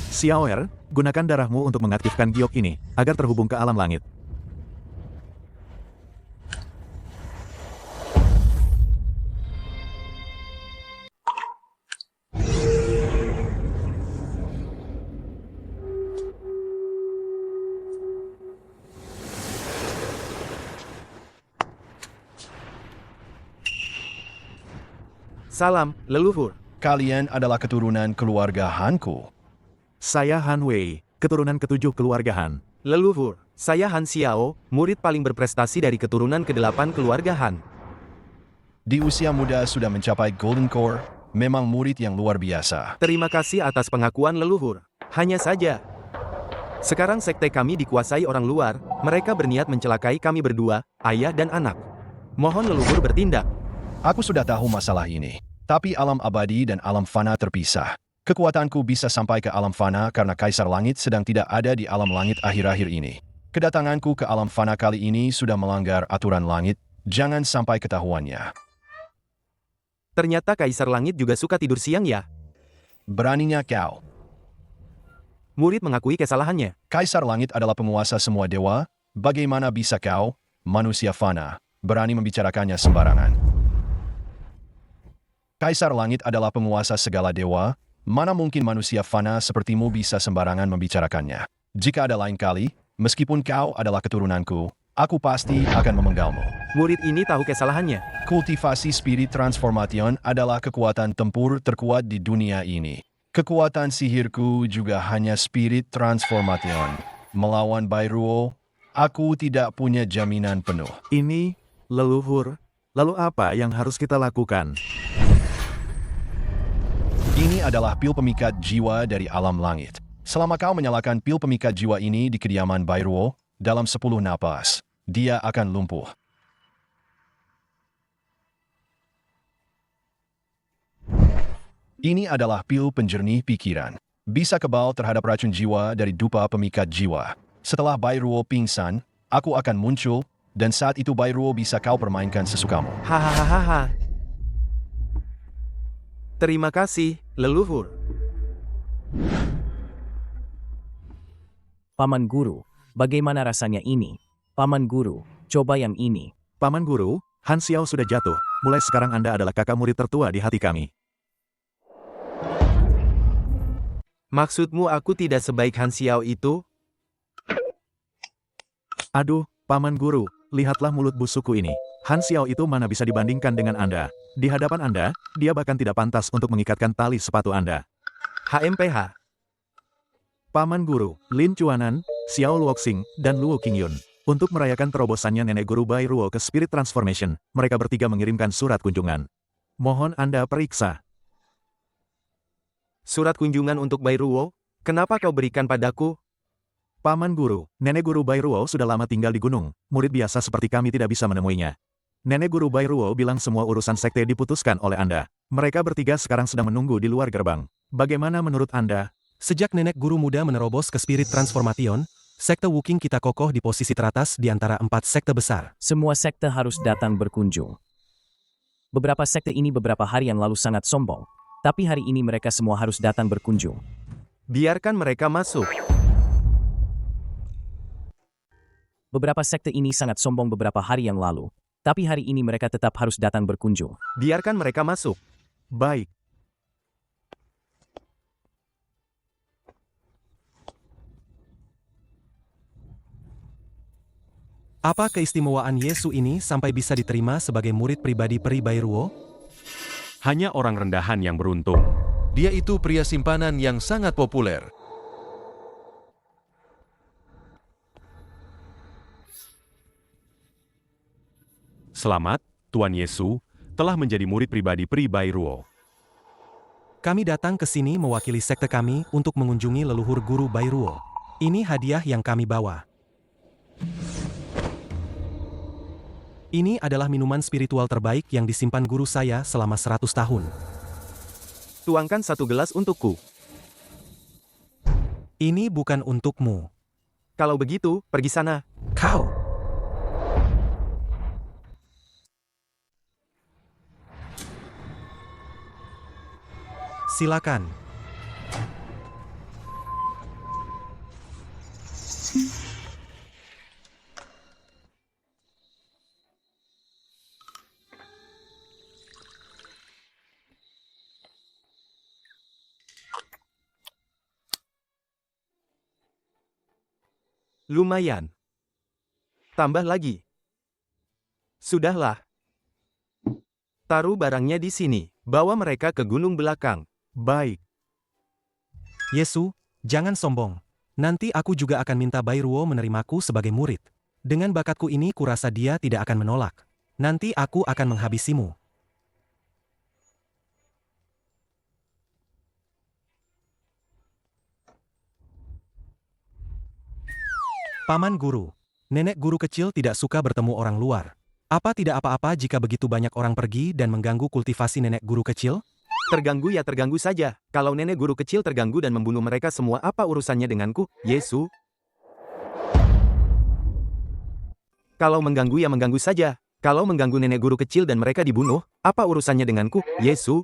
Speaker 4: Xiaoer, gunakan darahmu untuk mengaktifkan giok ini, agar terhubung ke alam langit.
Speaker 1: Salam, leluhur.
Speaker 12: Kalian adalah keturunan keluarga Hanku.
Speaker 4: Saya Han Wei, keturunan ketujuh keluarga Han.
Speaker 1: Leluhur, saya Han Xiao, murid paling berprestasi dari keturunan ke-8 keluarga Han.
Speaker 12: Di usia muda sudah mencapai Golden Core, memang murid yang luar biasa.
Speaker 1: Terima kasih atas pengakuan leluhur. Hanya saja, sekarang sekte kami dikuasai orang luar, mereka berniat mencelakai kami berdua, ayah dan anak. Mohon leluhur bertindak.
Speaker 12: Aku sudah tahu masalah ini, tapi alam abadi dan alam fana terpisah. Kekuatanku bisa sampai ke alam fana karena Kaisar Langit sedang tidak ada di alam langit akhir-akhir ini. Kedatanganku ke alam fana kali ini sudah melanggar aturan langit, jangan sampai ketahuannya.
Speaker 1: Ternyata Kaisar Langit juga suka tidur siang ya?
Speaker 12: Beraninya kau.
Speaker 1: Murid mengakui kesalahannya.
Speaker 12: Kaisar Langit adalah penguasa semua dewa, bagaimana bisa kau, manusia fana, berani membicarakannya sembarangan? Kaisar Langit adalah penguasa segala dewa, mana mungkin manusia fana sepertimu bisa sembarangan membicarakannya? Jika ada lain kali, meskipun kau adalah keturunanku, aku pasti akan memenggalmu.
Speaker 1: Murid ini tahu kesalahannya.
Speaker 12: Kultivasi spirit transformation adalah kekuatan tempur terkuat di dunia ini. Kekuatan sihirku juga hanya spirit transformation. Melawan Bairuo, aku tidak punya jaminan penuh.
Speaker 4: Ini, leluhur, lalu apa yang harus kita lakukan?
Speaker 12: Ini adalah pil pemikat jiwa dari alam langit. Selama kau menyalakan pil pemikat jiwa ini di kediaman Bairuo, dalam 10 napas, dia akan lumpuh. Ini adalah pil penjernih pikiran. Bisa kebal terhadap racun jiwa dari dupa pemikat jiwa. Setelah Bairuo pingsan, Aku akan muncul, dan saat itu Bairuo bisa kau permainkan sesukamu.
Speaker 1: Hahaha. Terima kasih, leluhur.
Speaker 6: Paman Guru, bagaimana rasanya ini? Paman Guru, coba yang ini.
Speaker 4: Paman Guru, Han Xiao sudah jatuh. Mulai sekarang Anda adalah kakak murid tertua di hati kami.
Speaker 1: Maksudmu aku tidak sebaik Han Xiao itu?
Speaker 4: Aduh, Paman Guru, lihatlah mulut busukku ini. Han Xiao itu mana bisa dibandingkan dengan Anda. Di hadapan Anda, dia bahkan tidak pantas untuk mengikatkan tali sepatu Anda.
Speaker 1: HMPH.
Speaker 4: Paman Guru, Lin Chuanan, Xiao Luoxing, dan Luo Qingyun. Untuk merayakan terobosannya Nenek Guru Bairuo ke Spirit Transformation, mereka bertiga mengirimkan surat kunjungan. Mohon Anda periksa.
Speaker 1: Surat kunjungan untuk Bairuo? Kenapa kau berikan padaku?
Speaker 4: Paman Guru, Nenek Guru Bairuo sudah lama tinggal di gunung. Murid biasa seperti kami tidak bisa menemuinya. Nenek Guru Bairuo bilang semua urusan sekte diputuskan oleh Anda. Mereka bertiga sekarang sedang menunggu di luar gerbang. Bagaimana menurut Anda?
Speaker 5: Sejak Nenek Guru Muda menerobos ke Spirit Transformation, sekte Wuking kita kokoh di posisi teratas di antara 4 sekte besar.
Speaker 6: Semua sekte harus datang berkunjung. Beberapa sekte ini beberapa hari yang lalu sangat sombong, tapi hari ini mereka semua harus datang berkunjung.
Speaker 1: Biarkan mereka masuk.
Speaker 6: Beberapa sekte ini sangat sombong beberapa hari yang lalu, tapi hari ini mereka tetap harus datang berkunjung.
Speaker 1: Biarkan mereka masuk.
Speaker 4: Baik.
Speaker 5: Apa keistimewaan Yesu ini sampai bisa diterima sebagai murid pribadi Peri Bairuo?
Speaker 16: Hanya orang rendahan yang beruntung. Dia itu pria simpanan yang sangat populer. Selamat, Tuan Yesu, telah menjadi murid pribadi Peri Bairuo.
Speaker 5: Kami datang ke sini mewakili sekte kami untuk mengunjungi leluhur Guru Bairuo. Ini hadiah yang kami bawa. Ini adalah minuman spiritual terbaik yang disimpan guru saya selama 100 tahun.
Speaker 1: Tuangkan 1 gelas untukku.
Speaker 5: Ini bukan untukmu.
Speaker 1: Kalau begitu, pergi sana.
Speaker 5: Kau! Silakan.
Speaker 1: Lumayan. Tambah lagi. Sudahlah. Taruh barangnya di sini. Bawa mereka ke gunung belakang.
Speaker 4: Baik.
Speaker 5: Yesu, jangan sombong. Nanti aku juga akan minta Bairuo menerimaku sebagai murid. Dengan bakatku ini kurasa dia tidak akan menolak. Nanti aku akan menghabisimu. Paman Guru, nenek guru kecil tidak suka bertemu orang luar. Apa tidak apa-apa jika begitu banyak orang pergi dan mengganggu kultivasi nenek guru kecil?
Speaker 1: Terganggu ya terganggu saja. Kalau nenek guru kecil terganggu dan membunuh mereka semua, apa urusannya denganku, Yesu? Kalau mengganggu ya mengganggu saja. Kalau mengganggu nenek guru kecil dan mereka dibunuh, apa urusannya denganku, Yesu?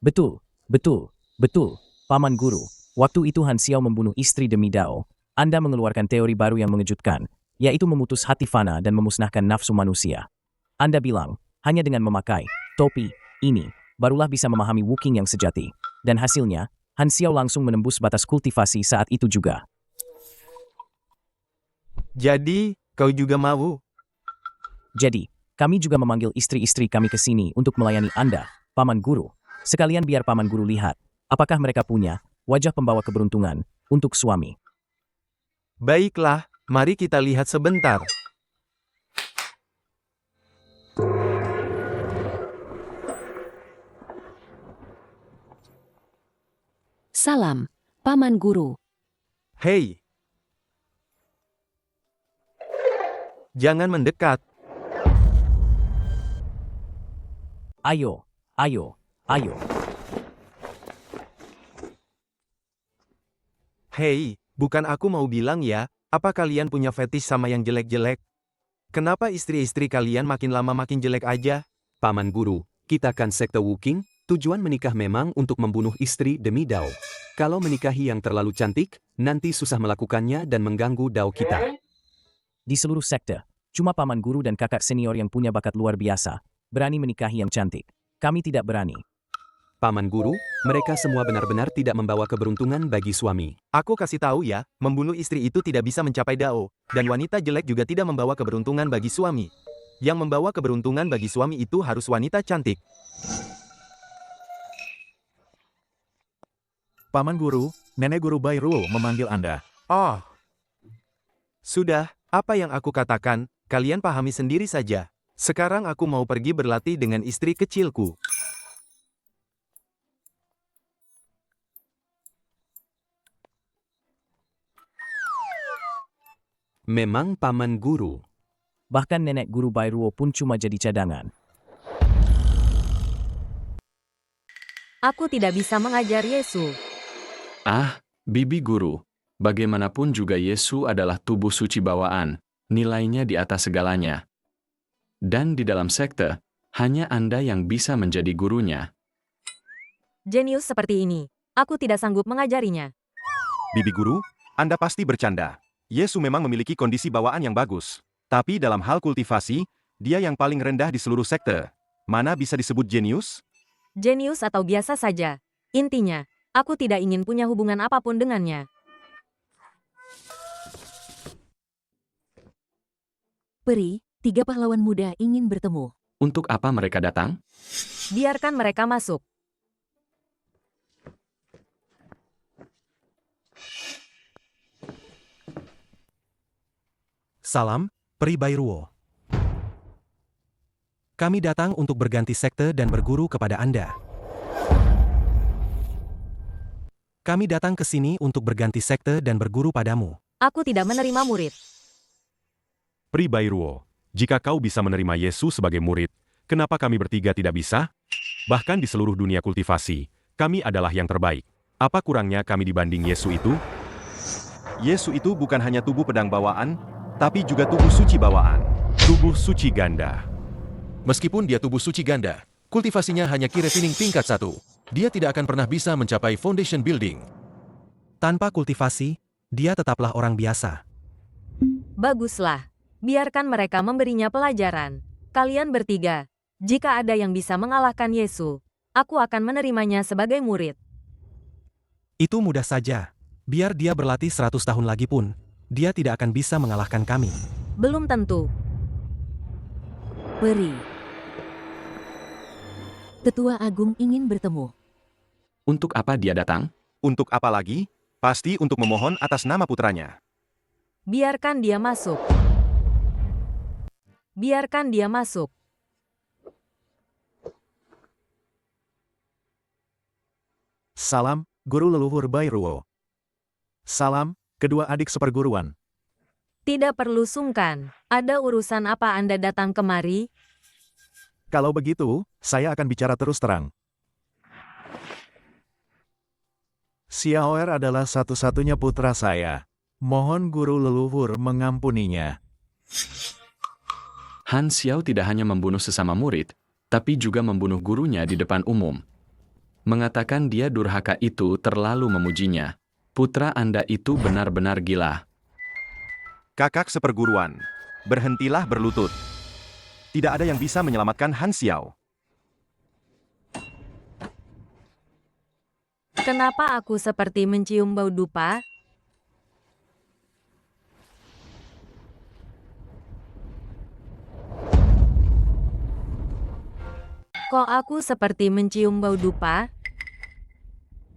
Speaker 6: Betul, betul, betul, Paman Guru. Waktu itu Han Xiao membunuh istri demi Dao. Anda mengeluarkan teori baru yang mengejutkan, yaitu memutus hati fana dan memusnahkan nafsu manusia. Anda bilang, hanya dengan memakai topi ini, barulah bisa memahami Wuking yang sejati. Dan hasilnya, Han Xiao langsung menembus batas kultivasi saat itu juga.
Speaker 1: Jadi, kau juga mau?
Speaker 6: Jadi, kami juga memanggil istri-istri kami ke sini untuk melayani Anda, Paman Guru. Sekalian biar Paman Guru lihat, apakah mereka punya wajah pembawa keberuntungan untuk suami.
Speaker 1: Baiklah, mari kita lihat sebentar.
Speaker 13: Salam, Paman Guru.
Speaker 1: Hei. Jangan mendekat.
Speaker 6: Ayo, ayo, ayo.
Speaker 1: Hei, bukan aku mau bilang ya, Apa kalian punya fetish sama yang jelek-jelek? Kenapa istri-istri kalian makin lama makin jelek aja?
Speaker 8: Paman Guru, kita kan sekte Wuking, tujuan menikah memang untuk membunuh istri demi Dao. Kalau menikahi yang terlalu cantik, nanti susah melakukannya dan mengganggu Dao kita.
Speaker 6: Di seluruh sekte, cuma paman guru dan kakak senior yang punya bakat luar biasa, berani menikahi yang cantik. Kami tidak berani.
Speaker 8: Paman Guru, mereka semua benar-benar tidak membawa keberuntungan bagi suami.
Speaker 1: Aku kasih tahu ya, membunuh istri itu tidak bisa mencapai Dao, dan wanita jelek juga tidak membawa keberuntungan bagi suami. Yang membawa keberuntungan bagi suami itu harus wanita cantik.
Speaker 4: Paman Guru, Nenek Guru Bairuo memanggil Anda.
Speaker 1: Oh. Sudah, apa yang aku katakan, kalian pahami sendiri saja. Sekarang aku mau pergi berlatih dengan istri kecilku.
Speaker 8: Memang Paman Guru.
Speaker 6: Bahkan Nenek Guru Bairuo pun cuma jadi cadangan.
Speaker 15: Aku tidak bisa mengajar Yesu.
Speaker 11: Ah, Bibi Guru. Bagaimanapun juga Yesu adalah tubuh suci bawaan, nilainya di atas segalanya. Dan di dalam sekte, hanya Anda yang bisa menjadi gurunya.
Speaker 15: Jenius seperti ini, aku tidak sanggup mengajarinya.
Speaker 10: Bibi Guru, Anda pasti bercanda. Yesu memang memiliki kondisi bawaan yang bagus. Tapi dalam hal kultivasi, dia yang paling rendah di seluruh sekte. Mana bisa disebut jenius?
Speaker 15: Jenius atau biasa saja. Intinya, aku tidak ingin punya hubungan apapun dengannya.
Speaker 2: Peri, 3 pahlawan muda ingin bertemu.
Speaker 11: Untuk apa mereka datang?
Speaker 15: Biarkan mereka masuk.
Speaker 5: Salam, Peri Bairuo. Kami datang untuk berganti sekte dan berguru kepada Anda. Kami datang ke sini untuk berganti sekte dan berguru padamu.
Speaker 15: Aku tidak menerima murid.
Speaker 9: Peri Bairuo, jika kau bisa menerima Yesus sebagai murid, kenapa kami bertiga tidak bisa? Bahkan di seluruh dunia kultivasi, kami adalah yang terbaik. Apa kurangnya kami dibanding Yesus itu?
Speaker 10: Yesu itu bukan hanya tubuh pedang bawaan, tapi juga tubuh suci bawaan.
Speaker 9: Tubuh suci ganda.
Speaker 16: Meskipun dia tubuh suci ganda, kultivasinya hanya Ki Refining tingkat 1. Dia tidak akan pernah bisa mencapai foundation building.
Speaker 5: Tanpa kultivasi, dia tetaplah orang biasa.
Speaker 15: Baguslah. Biarkan mereka memberinya pelajaran. Kalian bertiga, jika ada yang bisa mengalahkan Yesus, aku akan menerimanya sebagai murid.
Speaker 5: Itu mudah saja. Biar dia berlatih 100 tahun lagi pun, dia tidak akan bisa mengalahkan kami.
Speaker 15: Belum tentu.
Speaker 2: Peri. Tetua Agung ingin bertemu.
Speaker 11: Untuk apa dia datang?
Speaker 10: Untuk apa lagi? Pasti untuk memohon atas nama putranya.
Speaker 15: Biarkan dia masuk. Biarkan dia masuk.
Speaker 4: Salam, Guru Leluhur Bairuo. Salam, kedua adik seperguruan.
Speaker 15: Tidak perlu sungkan. Ada urusan apa Anda datang kemari?
Speaker 4: Kalau begitu, saya akan bicara terus terang. Xiaoer adalah satu-satunya putra saya. Mohon Guru Leluhur mengampuninya.
Speaker 11: Han Xiao tidak hanya membunuh sesama murid, tapi juga membunuh gurunya di depan umum. Mengatakan dia durhaka itu terlalu memujinya. Putra Anda itu benar-benar gila.
Speaker 10: Kakak seperguruan, berhentilah berlutut. Tidak ada yang bisa menyelamatkan Han Xiao.
Speaker 15: Kenapa aku seperti mencium bau dupa? Kok aku seperti mencium bau dupa?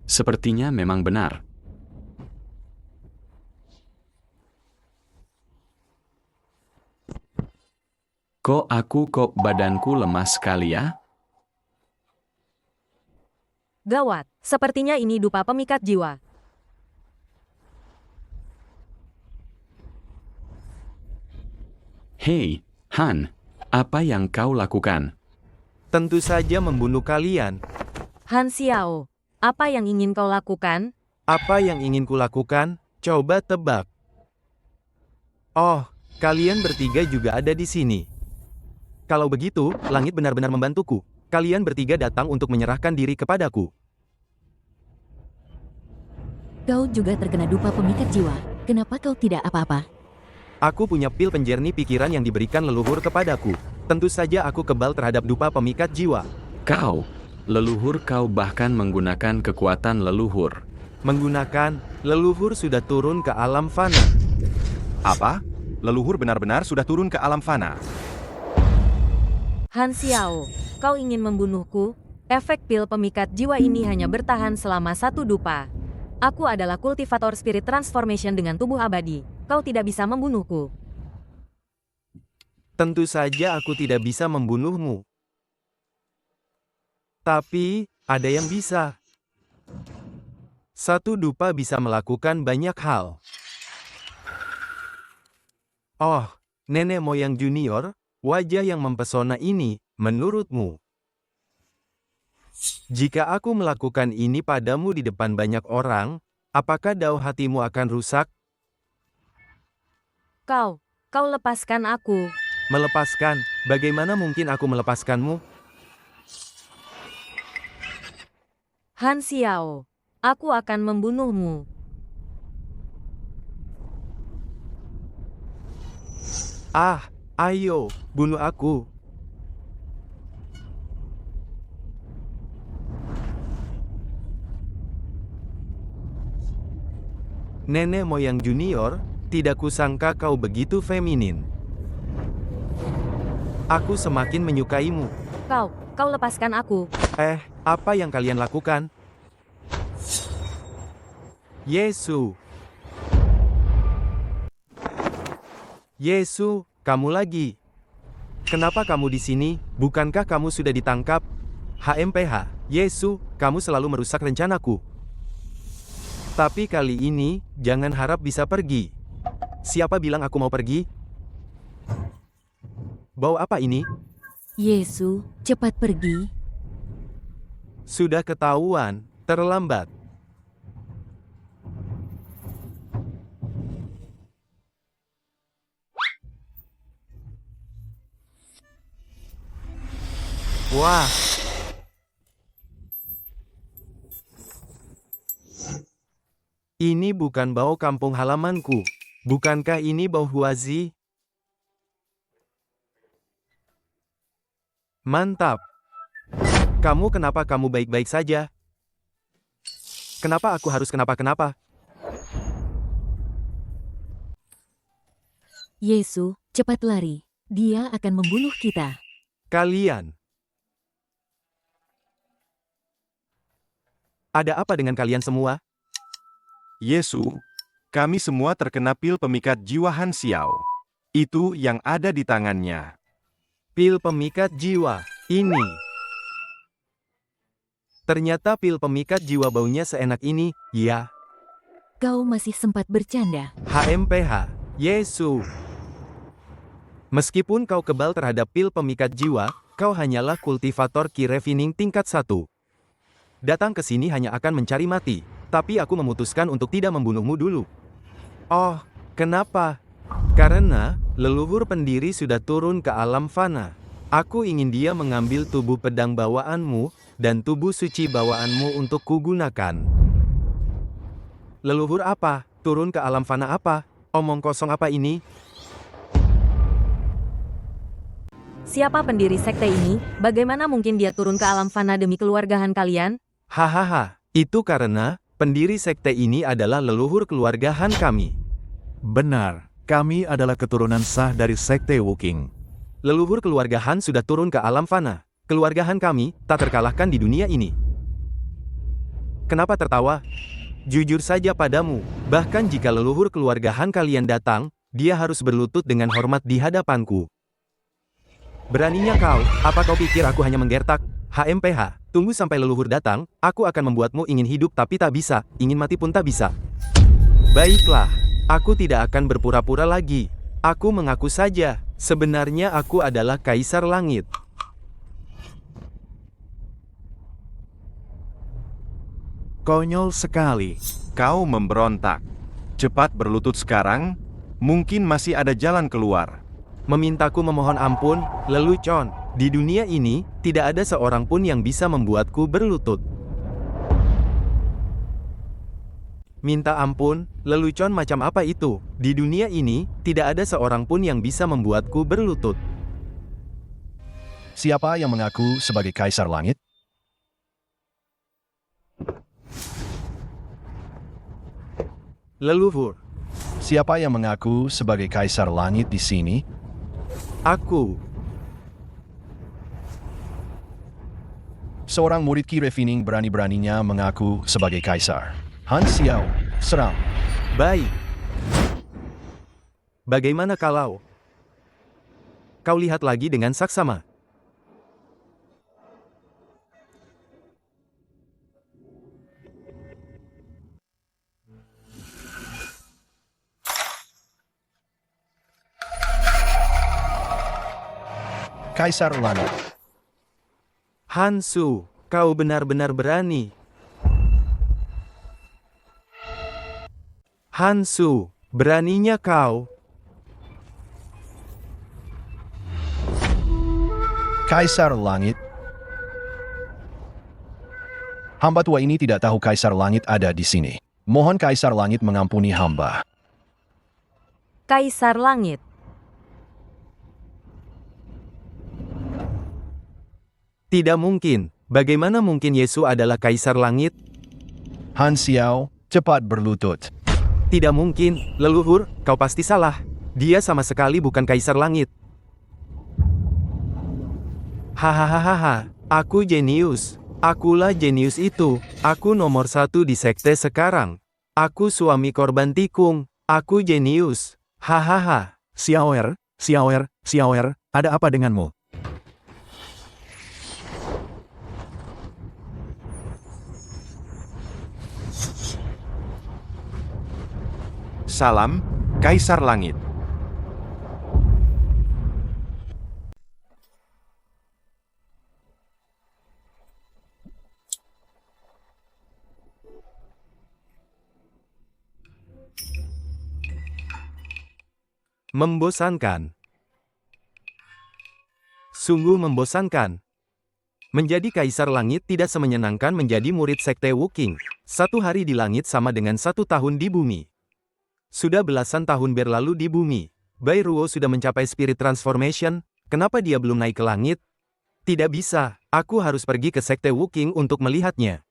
Speaker 11: Sepertinya memang benar. Kok badanku lemas sekali ya?
Speaker 15: Gawat, sepertinya ini dupa pemikat jiwa.
Speaker 11: Hei, Han, apa yang kau lakukan?
Speaker 1: Tentu saja membunuh kalian.
Speaker 15: Han Xiao, apa yang ingin kau lakukan?
Speaker 1: Apa yang ingin kulakukan? Coba tebak. Oh, kalian bertiga juga ada di sini. Kalau begitu, langit benar-benar membantuku. Kalian bertiga datang untuk menyerahkan diri kepadaku.
Speaker 2: Kau juga terkena dupa pemikat jiwa. Kenapa kau tidak apa-apa?
Speaker 1: Aku punya pil penjernih pikiran yang diberikan leluhur kepadaku. Tentu saja aku kebal terhadap dupa pemikat jiwa.
Speaker 11: Leluhur kau bahkan menggunakan kekuatan leluhur.
Speaker 1: Leluhur sudah turun ke alam fana.
Speaker 10: Apa? Leluhur benar-benar sudah turun ke alam fana.
Speaker 15: Han Xiao, kau ingin membunuhku? Efek pil pemikat jiwa ini hanya bertahan selama 1 dupa. Aku adalah kultivator spirit transformation dengan tubuh abadi. Kau tidak bisa membunuhku.
Speaker 1: Tentu saja aku tidak bisa membunuhmu. Tapi, ada yang bisa. 1 dupa bisa melakukan banyak hal. Oh, nenek moyang junior, wajah yang mempesona ini, menurutmu? Jika aku melakukan ini padamu di depan banyak orang, apakah dao hatimu akan rusak?
Speaker 15: Kau lepaskan aku.
Speaker 1: Melepaskan? Bagaimana mungkin aku melepaskanmu?
Speaker 15: Han Xiao, aku akan membunuhmu.
Speaker 1: Ayo, bunuh aku. Nenek moyang junior, tidak kusangka kau begitu feminin. Aku semakin menyukaimu.
Speaker 15: Kau lepaskan aku.
Speaker 1: Apa yang kalian lakukan? Yesu, kamu lagi. Kenapa kamu di sini? Bukankah kamu sudah ditangkap? HMPH, Yesu, kamu selalu merusak rencanaku. Tapi kali ini, jangan harap bisa pergi. Siapa bilang aku mau pergi? Bau apa ini?
Speaker 2: Yesu, cepat pergi.
Speaker 1: Sudah ketahuan, terlambat. Wah. Ini bukan bau kampung halamanku. Bukankah ini bau Huazi? Mantap. Kenapa kamu baik-baik saja? Kenapa aku harus kenapa-kenapa?
Speaker 2: Yesu, cepat lari. Dia akan membunuh kita.
Speaker 1: Kalian. Ada apa dengan kalian semua?
Speaker 10: Yesu, kami semua terkena pil pemikat jiwa Han Xiao. Itu yang ada di tangannya.
Speaker 1: Pil pemikat jiwa, ini. Ternyata pil pemikat jiwa baunya seenak ini, ya.
Speaker 2: Kau masih sempat bercanda.
Speaker 1: HMPH, Yesu. Meskipun kau kebal terhadap pil pemikat jiwa, kau hanyalah kultivator ki refining tingkat 1. Datang ke sini hanya akan mencari mati, tapi aku memutuskan untuk tidak membunuhmu dulu. Oh, kenapa? Karena leluhur pendiri sudah turun ke alam fana. Aku ingin dia mengambil tubuh pedang bawaanmu dan tubuh suci bawaanmu untuk kugunakan. Leluhur apa? Turun ke alam fana apa? Omong kosong apa ini?
Speaker 15: Siapa pendiri sekte ini? Bagaimana mungkin dia turun ke alam fana demi keluargahan kalian?
Speaker 1: Hahaha, itu karena pendiri sekte ini adalah leluhur keluarga Han kami.
Speaker 4: Benar, kami adalah keturunan sah dari sekte Wuking.
Speaker 1: Leluhur keluarga Han sudah turun ke alam fana. Keluarga Han kami tak terkalahkan di dunia ini. Kenapa tertawa? Jujur saja padamu, bahkan jika leluhur keluarga Han kalian datang, dia harus berlutut dengan hormat di hadapanku. Beraninya kau, apa kau pikir aku hanya menggertak? HMPH, tunggu sampai leluhur datang, aku akan membuatmu ingin hidup tapi tak bisa, ingin mati pun tak bisa. Baiklah, aku tidak akan berpura-pura lagi. Aku mengaku saja, sebenarnya aku adalah Kaisar Langit.
Speaker 4: Konyol sekali.
Speaker 10: Kau memberontak. Cepat berlutut sekarang. Mungkin masih ada jalan keluar.
Speaker 1: Memintaku memohon ampun, lelucon. Di dunia ini, tidak ada seorang pun yang bisa membuatku berlutut. Minta ampun, lelucon macam apa itu? Di dunia ini, tidak ada seorang pun yang bisa membuatku berlutut.
Speaker 12: Siapa yang mengaku sebagai Kaisar Langit?
Speaker 1: Leluhur.
Speaker 12: Siapa yang mengaku sebagai Kaisar Langit di sini?
Speaker 1: Aku.
Speaker 12: Seorang murid Qi Refining berani-beraninya mengaku sebagai Kaisar. Han Xiao, serang.
Speaker 1: Baik. Bagaimana kalau kau lihat lagi dengan saksama?
Speaker 12: Kaisar Langit.
Speaker 1: Hansu, kau benar-benar berani. Hansu, beraninya kau.
Speaker 12: Kaisar Langit. Hamba tua ini tidak tahu Kaisar Langit ada di sini. Mohon Kaisar Langit mengampuni hamba.
Speaker 15: Kaisar Langit.
Speaker 1: Tidak mungkin. Bagaimana mungkin Yesus adalah Kaisar Langit?
Speaker 12: Han Xiao, cepat berlutut.
Speaker 1: Tidak mungkin, leluhur, kau pasti salah. Dia sama sekali bukan Kaisar Langit. Hahaha, aku jenius. Akulah jenius itu. Aku nomor 1 di sekte sekarang. Aku suami korban tikung. Aku jenius. Hahaha.
Speaker 4: Xiaoer, ada apa denganmu?
Speaker 10: Salam, Kaisar Langit.
Speaker 1: Membosankan. Sungguh membosankan. Menjadi Kaisar Langit tidak semenyenangkan menjadi murid Sekte Wuking. 1 hari di langit sama dengan 1 tahun di bumi. Sudah belasan tahun berlalu di bumi. Bai Ruo sudah mencapai Spirit Transformation, kenapa dia belum naik ke langit? Tidak bisa, aku harus pergi ke Sekte Wuking untuk melihatnya.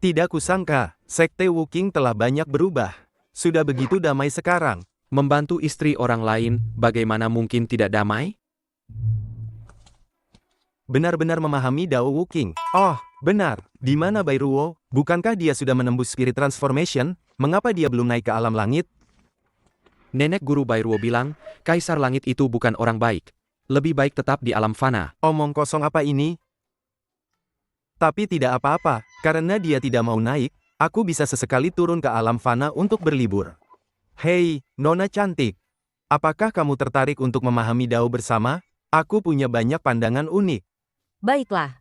Speaker 1: Tidak kusangka, Sekte Wuking telah banyak berubah. Sudah begitu damai sekarang.
Speaker 8: Membantu istri orang lain, bagaimana mungkin tidak damai?
Speaker 1: Benar-benar memahami Dao Wuking. Oh, benar. Di mana Bai Ruo? Bukankah dia sudah menembus Spirit Transformation? Mengapa dia belum naik ke alam langit?
Speaker 8: Nenek guru Bai Ruo bilang, Kaisar Langit itu bukan orang baik. Lebih baik tetap di alam fana.
Speaker 1: Omong kosong apa ini? Tapi tidak apa-apa, karena dia tidak mau naik, aku bisa sesekali turun ke alam fana untuk berlibur. Hei, Nona cantik. Apakah kamu tertarik untuk memahami Dao bersama? Aku punya banyak pandangan unik.
Speaker 15: Baiklah,